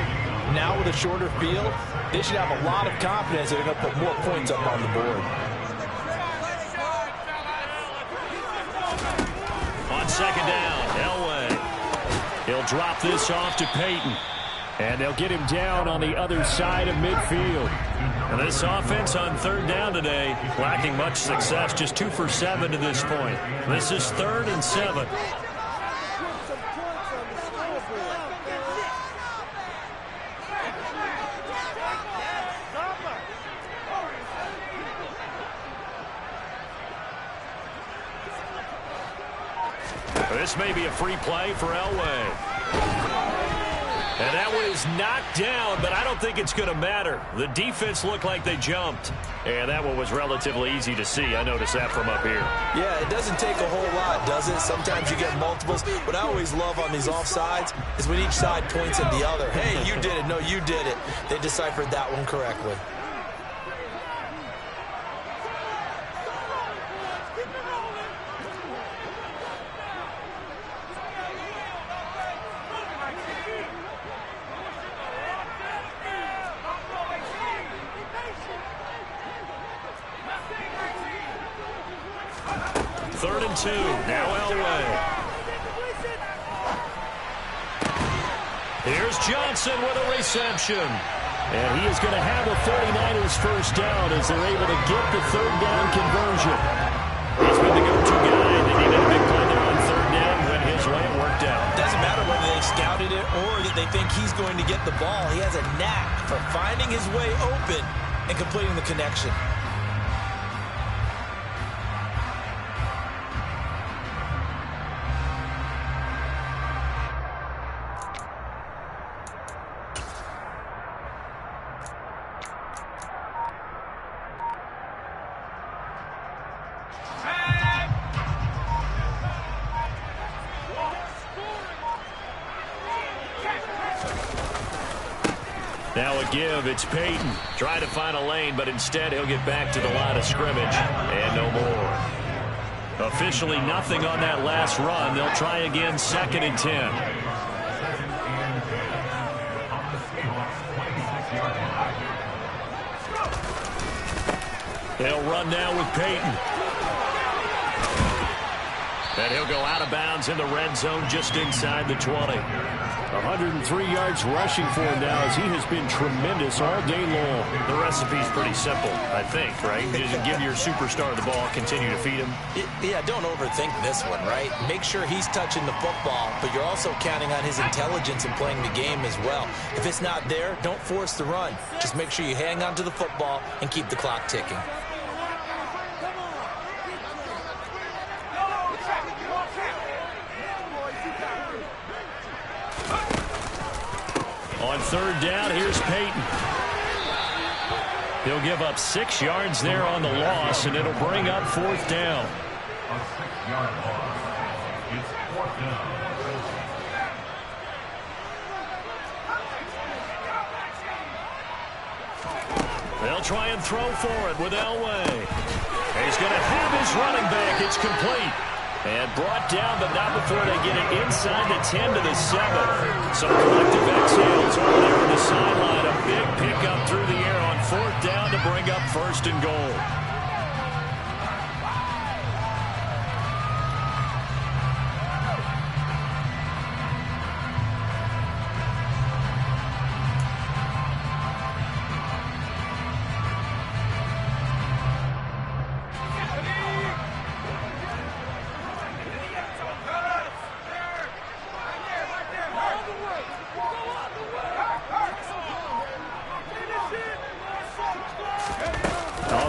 now with a shorter field, they should have a lot of confidence that they're going to put more points up on the board. On second down, Elway. He'll drop this off to Peyton. And they'll get him down on the other side of midfield. And this offense on third down today, lacking much success, just 2 for 7 to this point. This is 3rd and 7. This may be a free play for Elway. And that one is knocked down, but I don't think it's going to matter. The defense looked like they jumped. And that one was relatively easy to see. I noticed that from up here. Yeah, it doesn't take a whole lot, does it? Sometimes you get multiples. What I always love on these offsides is when each side points at the other. Hey, you did it. No, you did it. They deciphered that one correctly. Third and 2. Now Elway. Here's Johnson with a reception. And he is going to have the 49ers first down as they're able to get the third down conversion. He's been the go-to guy. They needed a big play there on third down when his way worked out. Doesn't matter whether they scouted it or that they think he's going to get the ball. He has a knack for finding his way open and completing the connection. Now a give, it's Peyton. Trying to find a lane, but instead he'll get back to the line of scrimmage. And no more. Officially nothing on that last run. They'll try again, 2nd and 10. They'll run now with Peyton. And he'll go out of bounds in the red zone just inside the 20. 103 yards rushing for him now as he has been tremendous all day long. The recipe's pretty simple, I think, right? Just give your superstar the ball, continue to feed him. Yeah, don't overthink this one, right? Make sure he's touching the football, but you're also counting on his intelligence in playing the game as well. If it's not there, don't force the run. Just make sure you hang on to the football and keep the clock ticking. On third down, here's Peyton. He'll give up 6 yards there on the loss, and it'll bring up 4th down. A 6-yard loss. It's 4th down. They'll try and throw for it with Elway. He's going to have his running back. It's complete. And brought down, but not before they get it inside the 10 to the 7. Some collective exhales over there on the sideline. A big pickup through the air on 4th down to bring up 1st and goal.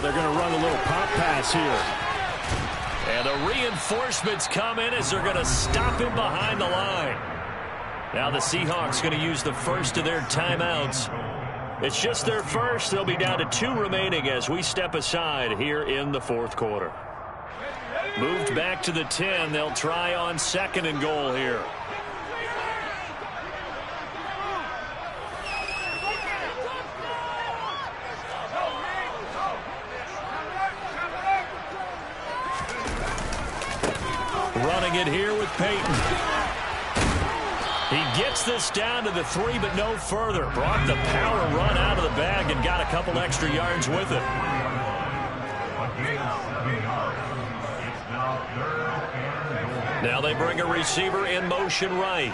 they're going to run a little pop pass here. And the reinforcements come in as they're going to stop him behind the line. Now the Seahawks going to use the first of their timeouts. It's just their first. They'll be down to 2 remaining as we step aside here in the fourth quarter. Moved back to the 10. They'll try on 2nd and goal here. Running it here with Peyton. He gets this down to the 3, but no further. Brought the power run out of the bag and got a couple extra yards with it. Now they bring a receiver in motion right.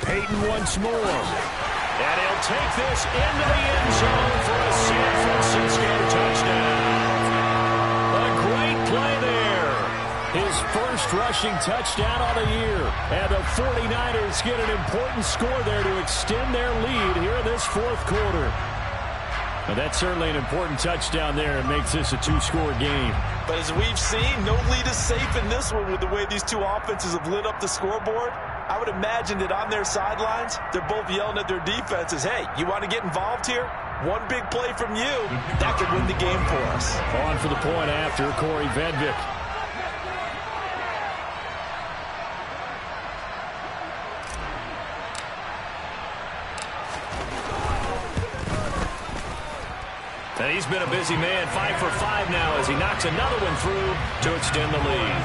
Peyton once more. And he'll take this into the end zone for a San Francisco touchdown. A great play there. His first rushing touchdown on the year. And the 49ers get an important score there to extend their lead here in this fourth quarter. Well, that's certainly an important touchdown there. It makes this a 2-score game. But as we've seen, no lead is safe in this one with the way these two offenses have lit up the scoreboard. I would imagine that on their sidelines, they're both yelling at their defenses, hey, you want to get involved here? One big play from you, that could win the game for us. On for the point after, Corey Vedvik. And he's been a busy man, 5 for 5 now as he knocks another one through to extend the lead.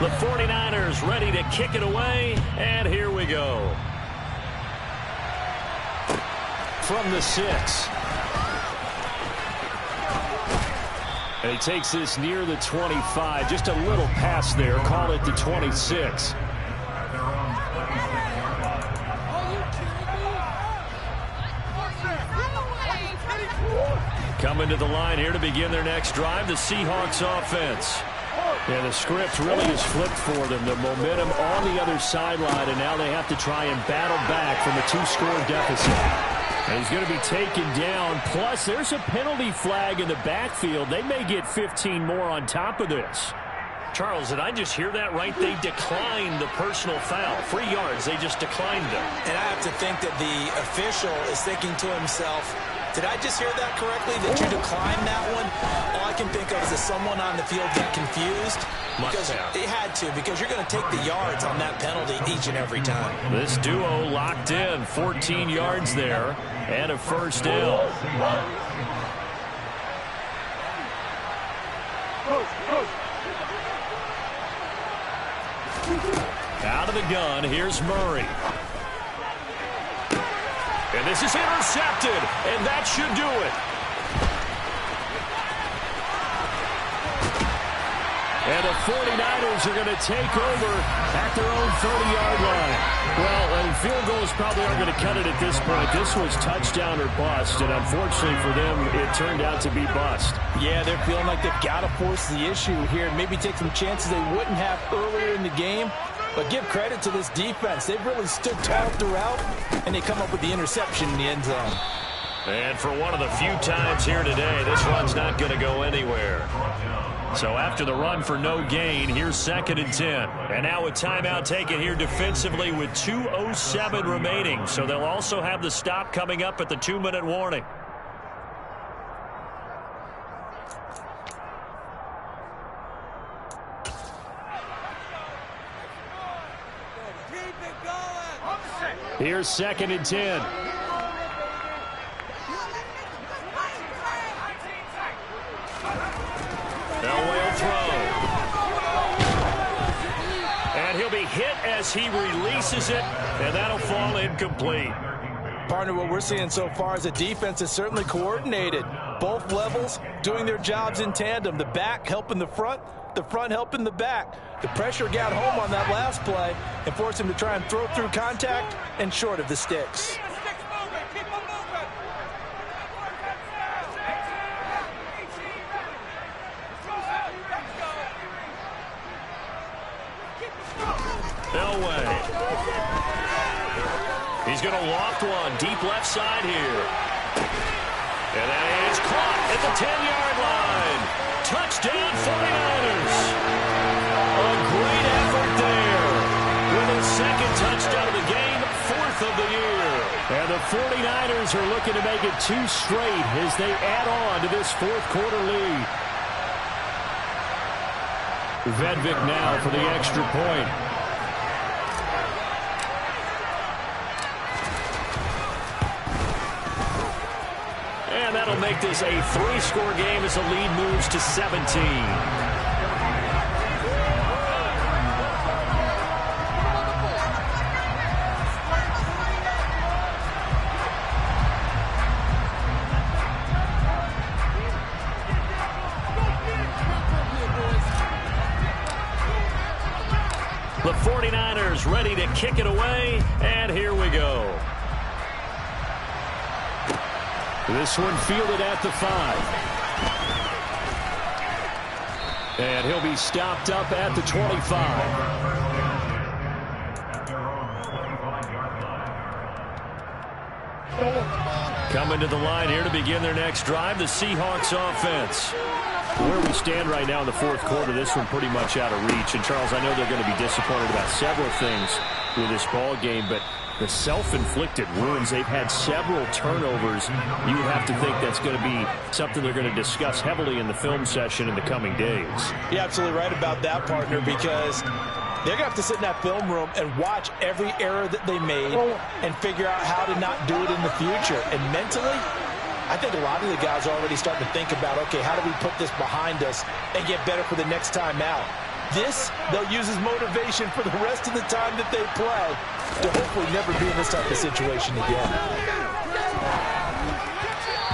The 49ers ready to kick it away, and here we go. From the 6. And he takes this near the 25. Just a little pass there. Call it the 26. Coming to the line here to begin their next drive, the Seahawks offense. Yeah, the script really is flipped for them. The momentum on the other sideline, and now they have to try and battle back from a 2-score deficit. And he's going to be taken down. Plus, there's a penalty flag in the backfield. They may get 15 more on top of this. Charles, did I just hear that right? They declined the personal foul. 3 yards, they just declined it. And I have to think that the official is thinking to himself, did I just hear that correctly, that you declined that one? All I can think of is that someone on the field got confused. Because it had to, because you're going to take the yards on that penalty each and every time. This duo locked in, 14 yards there, and a first down. Out of the gun, here's Murray. And this is intercepted, and that should do it. And the 49ers are going to take over at their own 30-yard line. Well, and field goals probably aren't going to cut it at this point. This was touchdown or bust, and unfortunately for them, it turned out to be bust. Yeah, they're feeling like they've got to force the issue here and maybe take some chances they wouldn't have earlier in the game. But give credit to this defense. They've really stood tall throughout, and they come up with the interception in the end zone. And for one of the few times here today, this run's not going to go anywhere. So after the run for no gain, here's 2nd and 10. And now a timeout taken here defensively with 2:07 remaining. So they'll also have the stop coming up at the 2-minute warning. Here's 2nd and 10. Elway throw. And he'll be hit as he releases it, and that'll fall incomplete. Part partner, what we're seeing so far is the defense is certainly coordinated. Both levels doing their jobs in tandem. The back helping the front helping the back. The pressure got home on that last play and forced him to try and throw through contact and short of the sticks. Elway. He's going to loft one deep left side here. And that is caught at the 10-yard line. Touchdown 49ers. A great effort there. With a second touchdown of the game, 4th of the year. And the 49ers are looking to make it 2 straight as they add on to this 4th quarter lead. Vedvik now for the extra point. And that'll make this a 3-score game as the lead moves to 17. The 49ers ready to kick it away, and here we go. This one fielded at the 5. And he'll be stopped up at the 25. Coming to the line here to begin their next drive, the Seahawks offense. Where we stand right now in the 4th quarter, this one pretty much out of reach. And, Charles, I know they're going to be disappointed about several things with this ball game, but the self-inflicted wounds, they've had several turnovers. You would have to think that's going to be something they're going to discuss heavily in the film session in the coming days. You're absolutely right about that, partner, because they're going to have to sit in that film room and watch every error that they made and figure out how to not do it in the future. And mentally, I think a lot of the guys are already starting to think about, okay, how do we put this behind us and get better for the next time out? This, they'll use as motivation for the rest of the time that they play to hopefully never be in this type of situation again.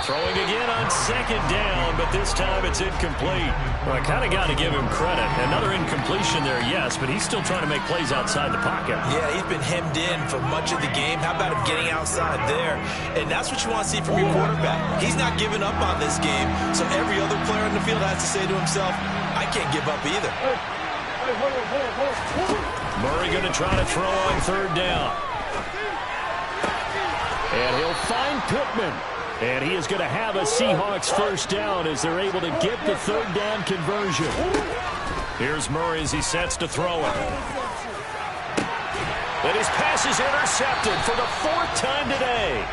Throwing again on 2nd down, but this time it's incomplete. Well, I kind of got to give him credit. Another incompletion there, yes, but he's still trying to make plays outside the pocket. Yeah, he's been hemmed in for much of the game. How about him getting outside there? And that's what you want to see from your quarterback. He's not giving up on this game, so every other player in the field has to say to himself, I can't give up either. Murray going to try to throw on 3rd down. And he'll find Pittman. And he is going to have a Seahawks 1st down as they're able to get the 3rd down conversion. Here's Murray as he sets to throw it. And his pass is intercepted for the 4th time today.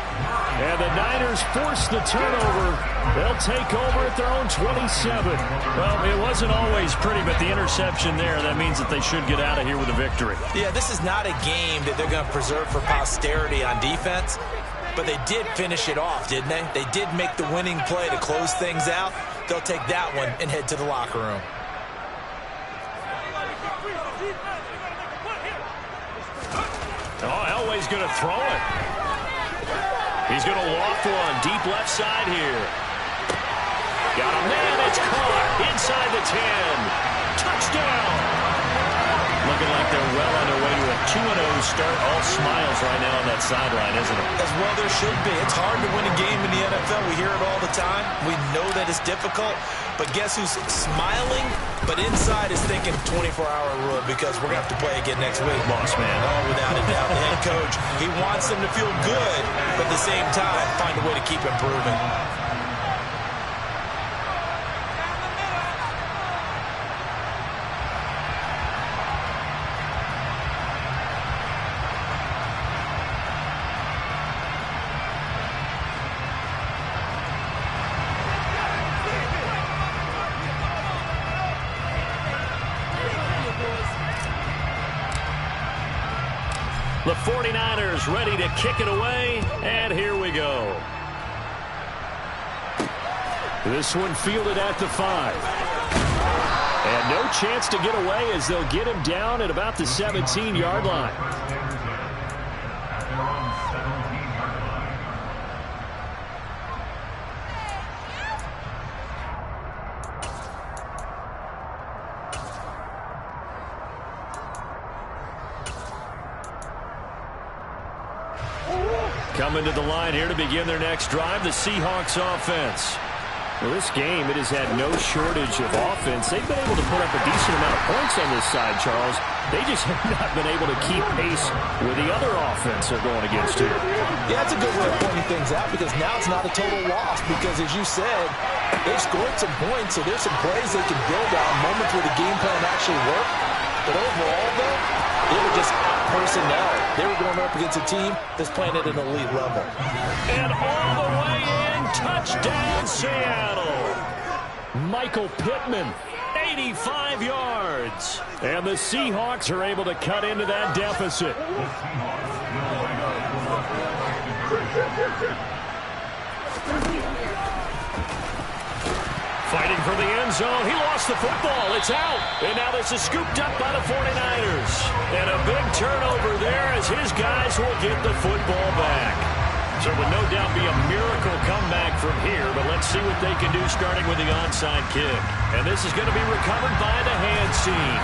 And the Niners force the turnover. They'll take over at their own 27. Well, it wasn't always pretty, but the interception there, that means that they should get out of here with a victory. Yeah, this is not a game that they're going to preserve for posterity on defense. But they did finish it off, didn't they? They did make the winning play to close things out. They'll take that one and head to the locker room. Oh, Elway's going to throw it. He's going to loft one deep left side here. Got a man, it's caught inside the 10. Touchdown. Looking like they're well on their way to a 2-0 start. All smiles right now on that sideline, isn't it? As well there should be. It's hard to win a game in the NFL. We hear it all the time. We know that it's difficult. But guess who's smiling, but inside is thinking 24-hour rule because we're going to have to play again next week. Boss man. Oh, without a doubt. The head coach, he wants them to feel good, but at the same time, find a way to keep improving. The 49ers ready to kick it away, and here we go. This one fielded at the 5. And no chance to get away as they'll get him down at about the 17-yard line. Coming to the line here to begin their next drive, the Seahawks offense. Well, this game, it has had no shortage of offense. They've been able to put up a decent amount of points on this side, Charles. They just have not been able to keep pace with the other offense they're going against here. Yeah, that's a good way of pointing things out because now it's not a total loss because, as you said, they've scored some points, so there's some plays they can build on, moments where the game plan actually worked. But overall, though, they were just out personnel. They were going up against a team that's playing at an elite level. And all the way in, touchdown Seattle. Michael Pittman, 85 yards. And the Seahawks are able to cut into that deficit. Fighting for the end zone. He lost the football. It's out. And now this is scooped up by the 49ers. And a big turnover there as his guys will get the football back. So it would no doubt be a miracle comeback from here, but let's see what they can do starting with the onside kick. And this is going to be recovered by the hand team.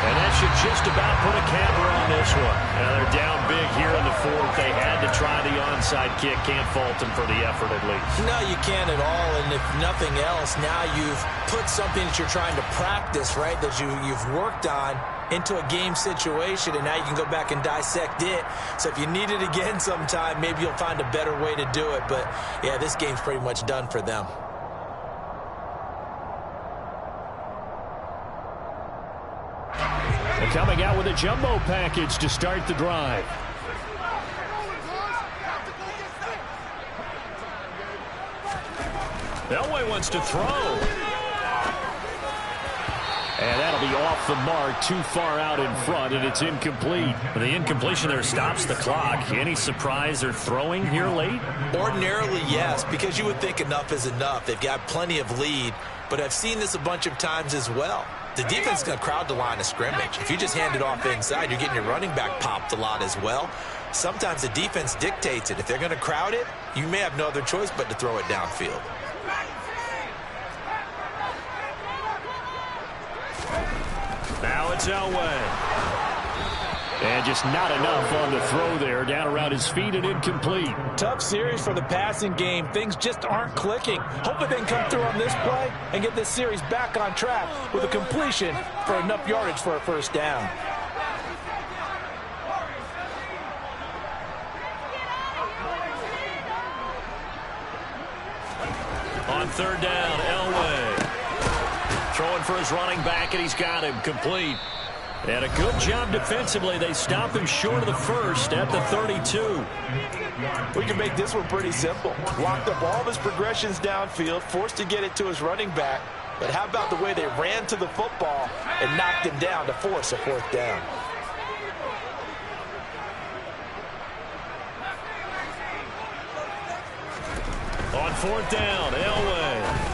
And that should just about put a capper on this one. Now they're down big here in the fourth. They had to try the onside kick. Can't fault them for the effort at least. No, you can't at all. And if nothing else, now you've put something that you're trying to practice, right, that you've worked on into a game situation, and now you can go back and dissect it. So if you need it again sometime, maybe you'll find a better way to do it. But, yeah, this game's pretty much done for them. They're coming out with a jumbo package to start the drive. Elway wants to throw. And that'll be off the mark, too far out in front, and it's incomplete. The incompletion there stops the clock. Any surprise they're throwing here late? Ordinarily, yes, because you would think enough is enough. They've got plenty of lead, but I've seen this a bunch of times as well. The defense is going to crowd the line of scrimmage. If you just hand it off inside, you're getting your running back popped a lot as well. Sometimes the defense dictates it. If they're going to crowd it, you may have no other choice but to throw it downfield. Now it's Elway. And just not enough on the throw there. Down around his feet and incomplete. Tough series for the passing game. Things just aren't clicking. Hopefully they can come through on this play and get this series back on track with a completion for enough yardage for a first down. On third down, Elway. Throwing for his running back, and he's got him complete. And a good job defensively. They stop him short of the first at the 32. We can make this one pretty simple. Locked up all of his progressions downfield, forced to get it to his running back. But how about the way they ran to the football and knocked him down to force a fourth down? On fourth down, Elway.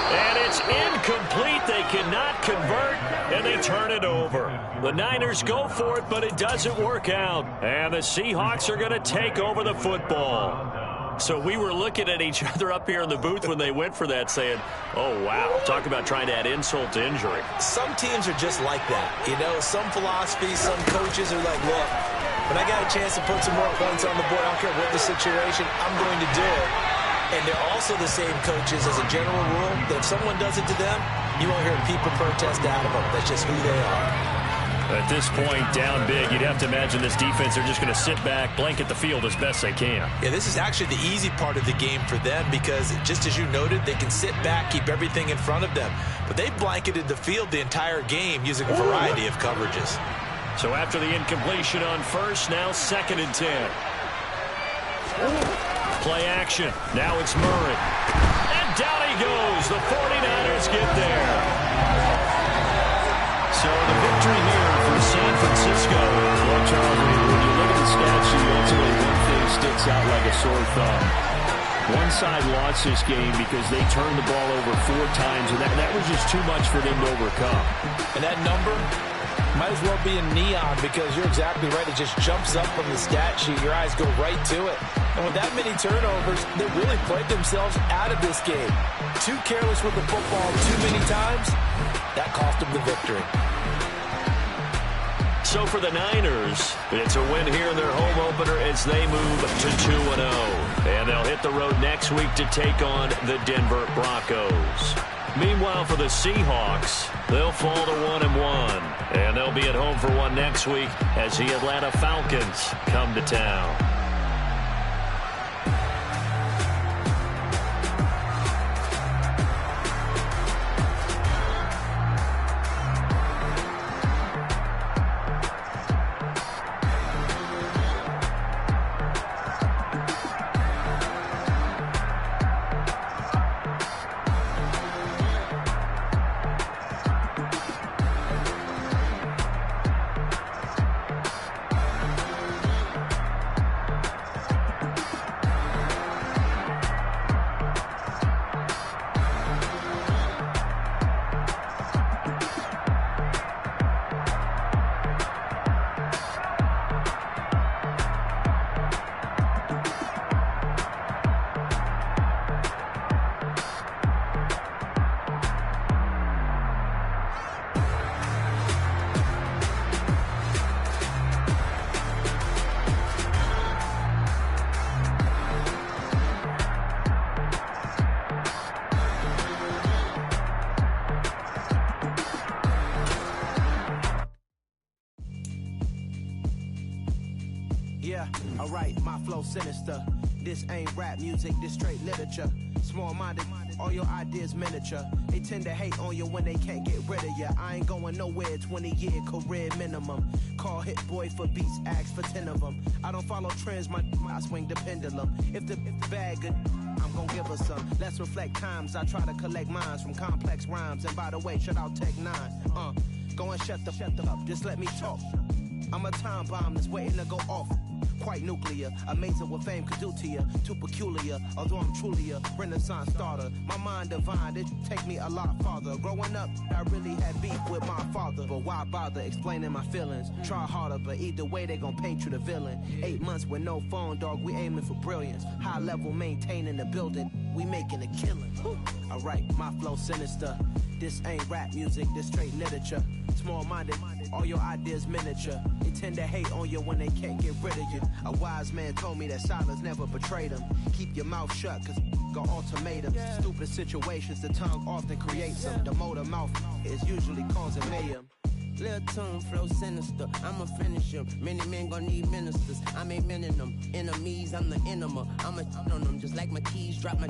And it's incomplete. They cannot convert, and they turn it over. The Niners go for it, but it doesn't work out. And the Seahawks are going to take over the football. So we were looking at each other up here in the booth when they went for that saying, oh, wow, talk about trying to add insult to injury. Some teams are just like that. You know, some philosophies, some coaches are like, look, when I got a chance to put some more points on the board, I don't care what the situation, I'm going to do it. And they're also the same coaches as a general rule that if someone does it to them, you won't hear people protest out of them. That's just who they are. At this point, down big, you'd have to imagine this defense are just going to sit back, blanket the field as best they can. Yeah, this is actually the easy part of the game for them because just as you noted, they can sit back, keep everything in front of them. But they blanketed the field the entire game using a variety of coverages. So after the incompletion on first, now 2nd and 10. Play action. Now it's Murray. And down he goes. The 49ers get there. So the victory here for San Francisco. Well, Charles, when you look at the stat sheet, ultimately one thing sticks out like a sore thumb. One side lost this game because they turned the ball over 4 times, and that was just too much for them to overcome. And that number might as well be in neon because you're exactly right. It just jumps up from the stat sheet. Your eyes go right to it. And with that many turnovers, they really played themselves out of this game. Too careless with the football too many times. That cost them the victory. So So for the Niners, it's a win here in their home opener as they move to 2-0. And they'll hit the road next week to take on the Denver Broncos. Meanwhile, for the Seahawks, they'll fall to 1-1. And they'll be at home for one next week as the Atlanta Falcons come to town. Yeah, alright, my flow sinister. This ain't rap music, this straight literature. Small-minded, all your ideas miniature. They tend to hate on you when they can't get rid of you. I ain't going nowhere, 20-year career minimum. Call Hit Boy for beats, ask for 10 of them. I don't follow trends, I swing the pendulum. If the bag good, I'm gonna give her some. Let's reflect times, I try to collect minds from complex rhymes. And by the way, shut out Tech 9. Go and shut the up, just let me talk. I'm a time bomb that's waiting to go off. Quite nuclear, amazing what fame could do to you. Too peculiar, although I'm truly a renaissance starter. My mind divine, it take me a lot farther. Growing up, I really had beef with my father. But why bother explaining my feelings? Try harder, but either way they gon' paint you the villain. 8 months with no phone, dog, we aiming for brilliance. High level maintaining the building, we making a killing. Alright, my flow sinister. This ain't rap music, this straight literature. Small-minded, all your ideas miniature. They tend to hate on you when they can't get rid of you. A wise man told me that silence never betrayed him. Keep your mouth shut, cause got ultimatums. Stupid situations, the tongue often creates them. The motor mouth is usually causing mayhem. Lil' tune, flow sinister, I'ma finish him. Many men gon' need ministers, I'm a men in them. Enemies, I'm the enema, I'ma on them. Just like my keys, drop my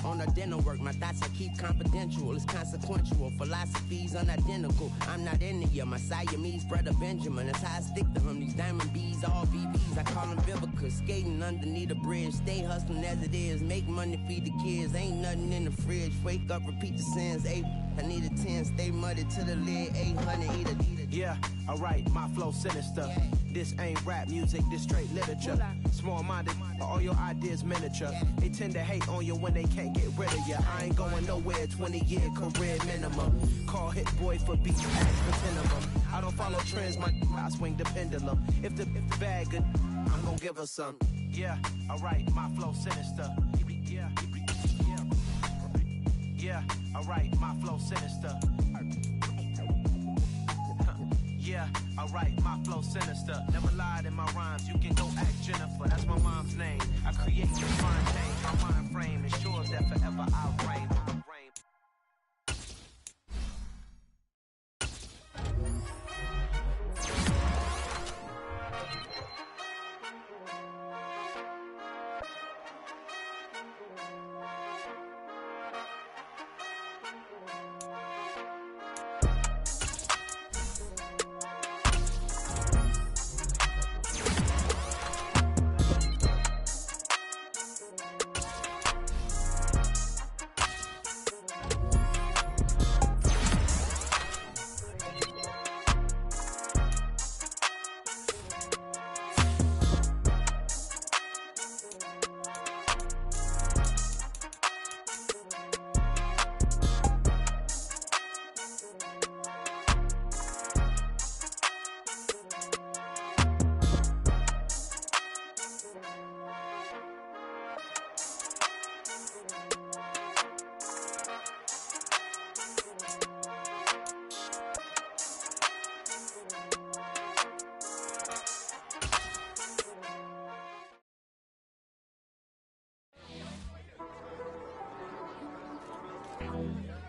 on a dinner work. My thoughts I keep confidential, it's consequential. Philosophies unidentical, I'm not in it. My Siamese brother Benjamin, that's how I stick to him. These diamond bees, all BBs, I call them Vivica. Skating underneath a bridge, stay hustling as it is. Make money, feed the kids, ain't nothing in the fridge. Wake up, repeat the sins, I need a 10, stay muddy to the lid, 800, eat a. Yeah, alright, my flow sinister. This ain't rap music, this straight literature. Small-minded, all your ideas miniature. They tend to hate on you when they can't get rid of you. I ain't going nowhere, 20-year career minimum. Call Hit Boy for beats, ask for 10 of them. I don't follow trends, I swing the pendulum. If the bag good, I'm gonna give her some. Yeah, alright, my flow sinister. Yeah, alright, my flow sinister. Yeah, alright, my flow sinister. Never lied in my rhymes, you can go ask Jennifer. That's my mom's name. I create the fine change. My mind frame ensures that forever I'll reign. down.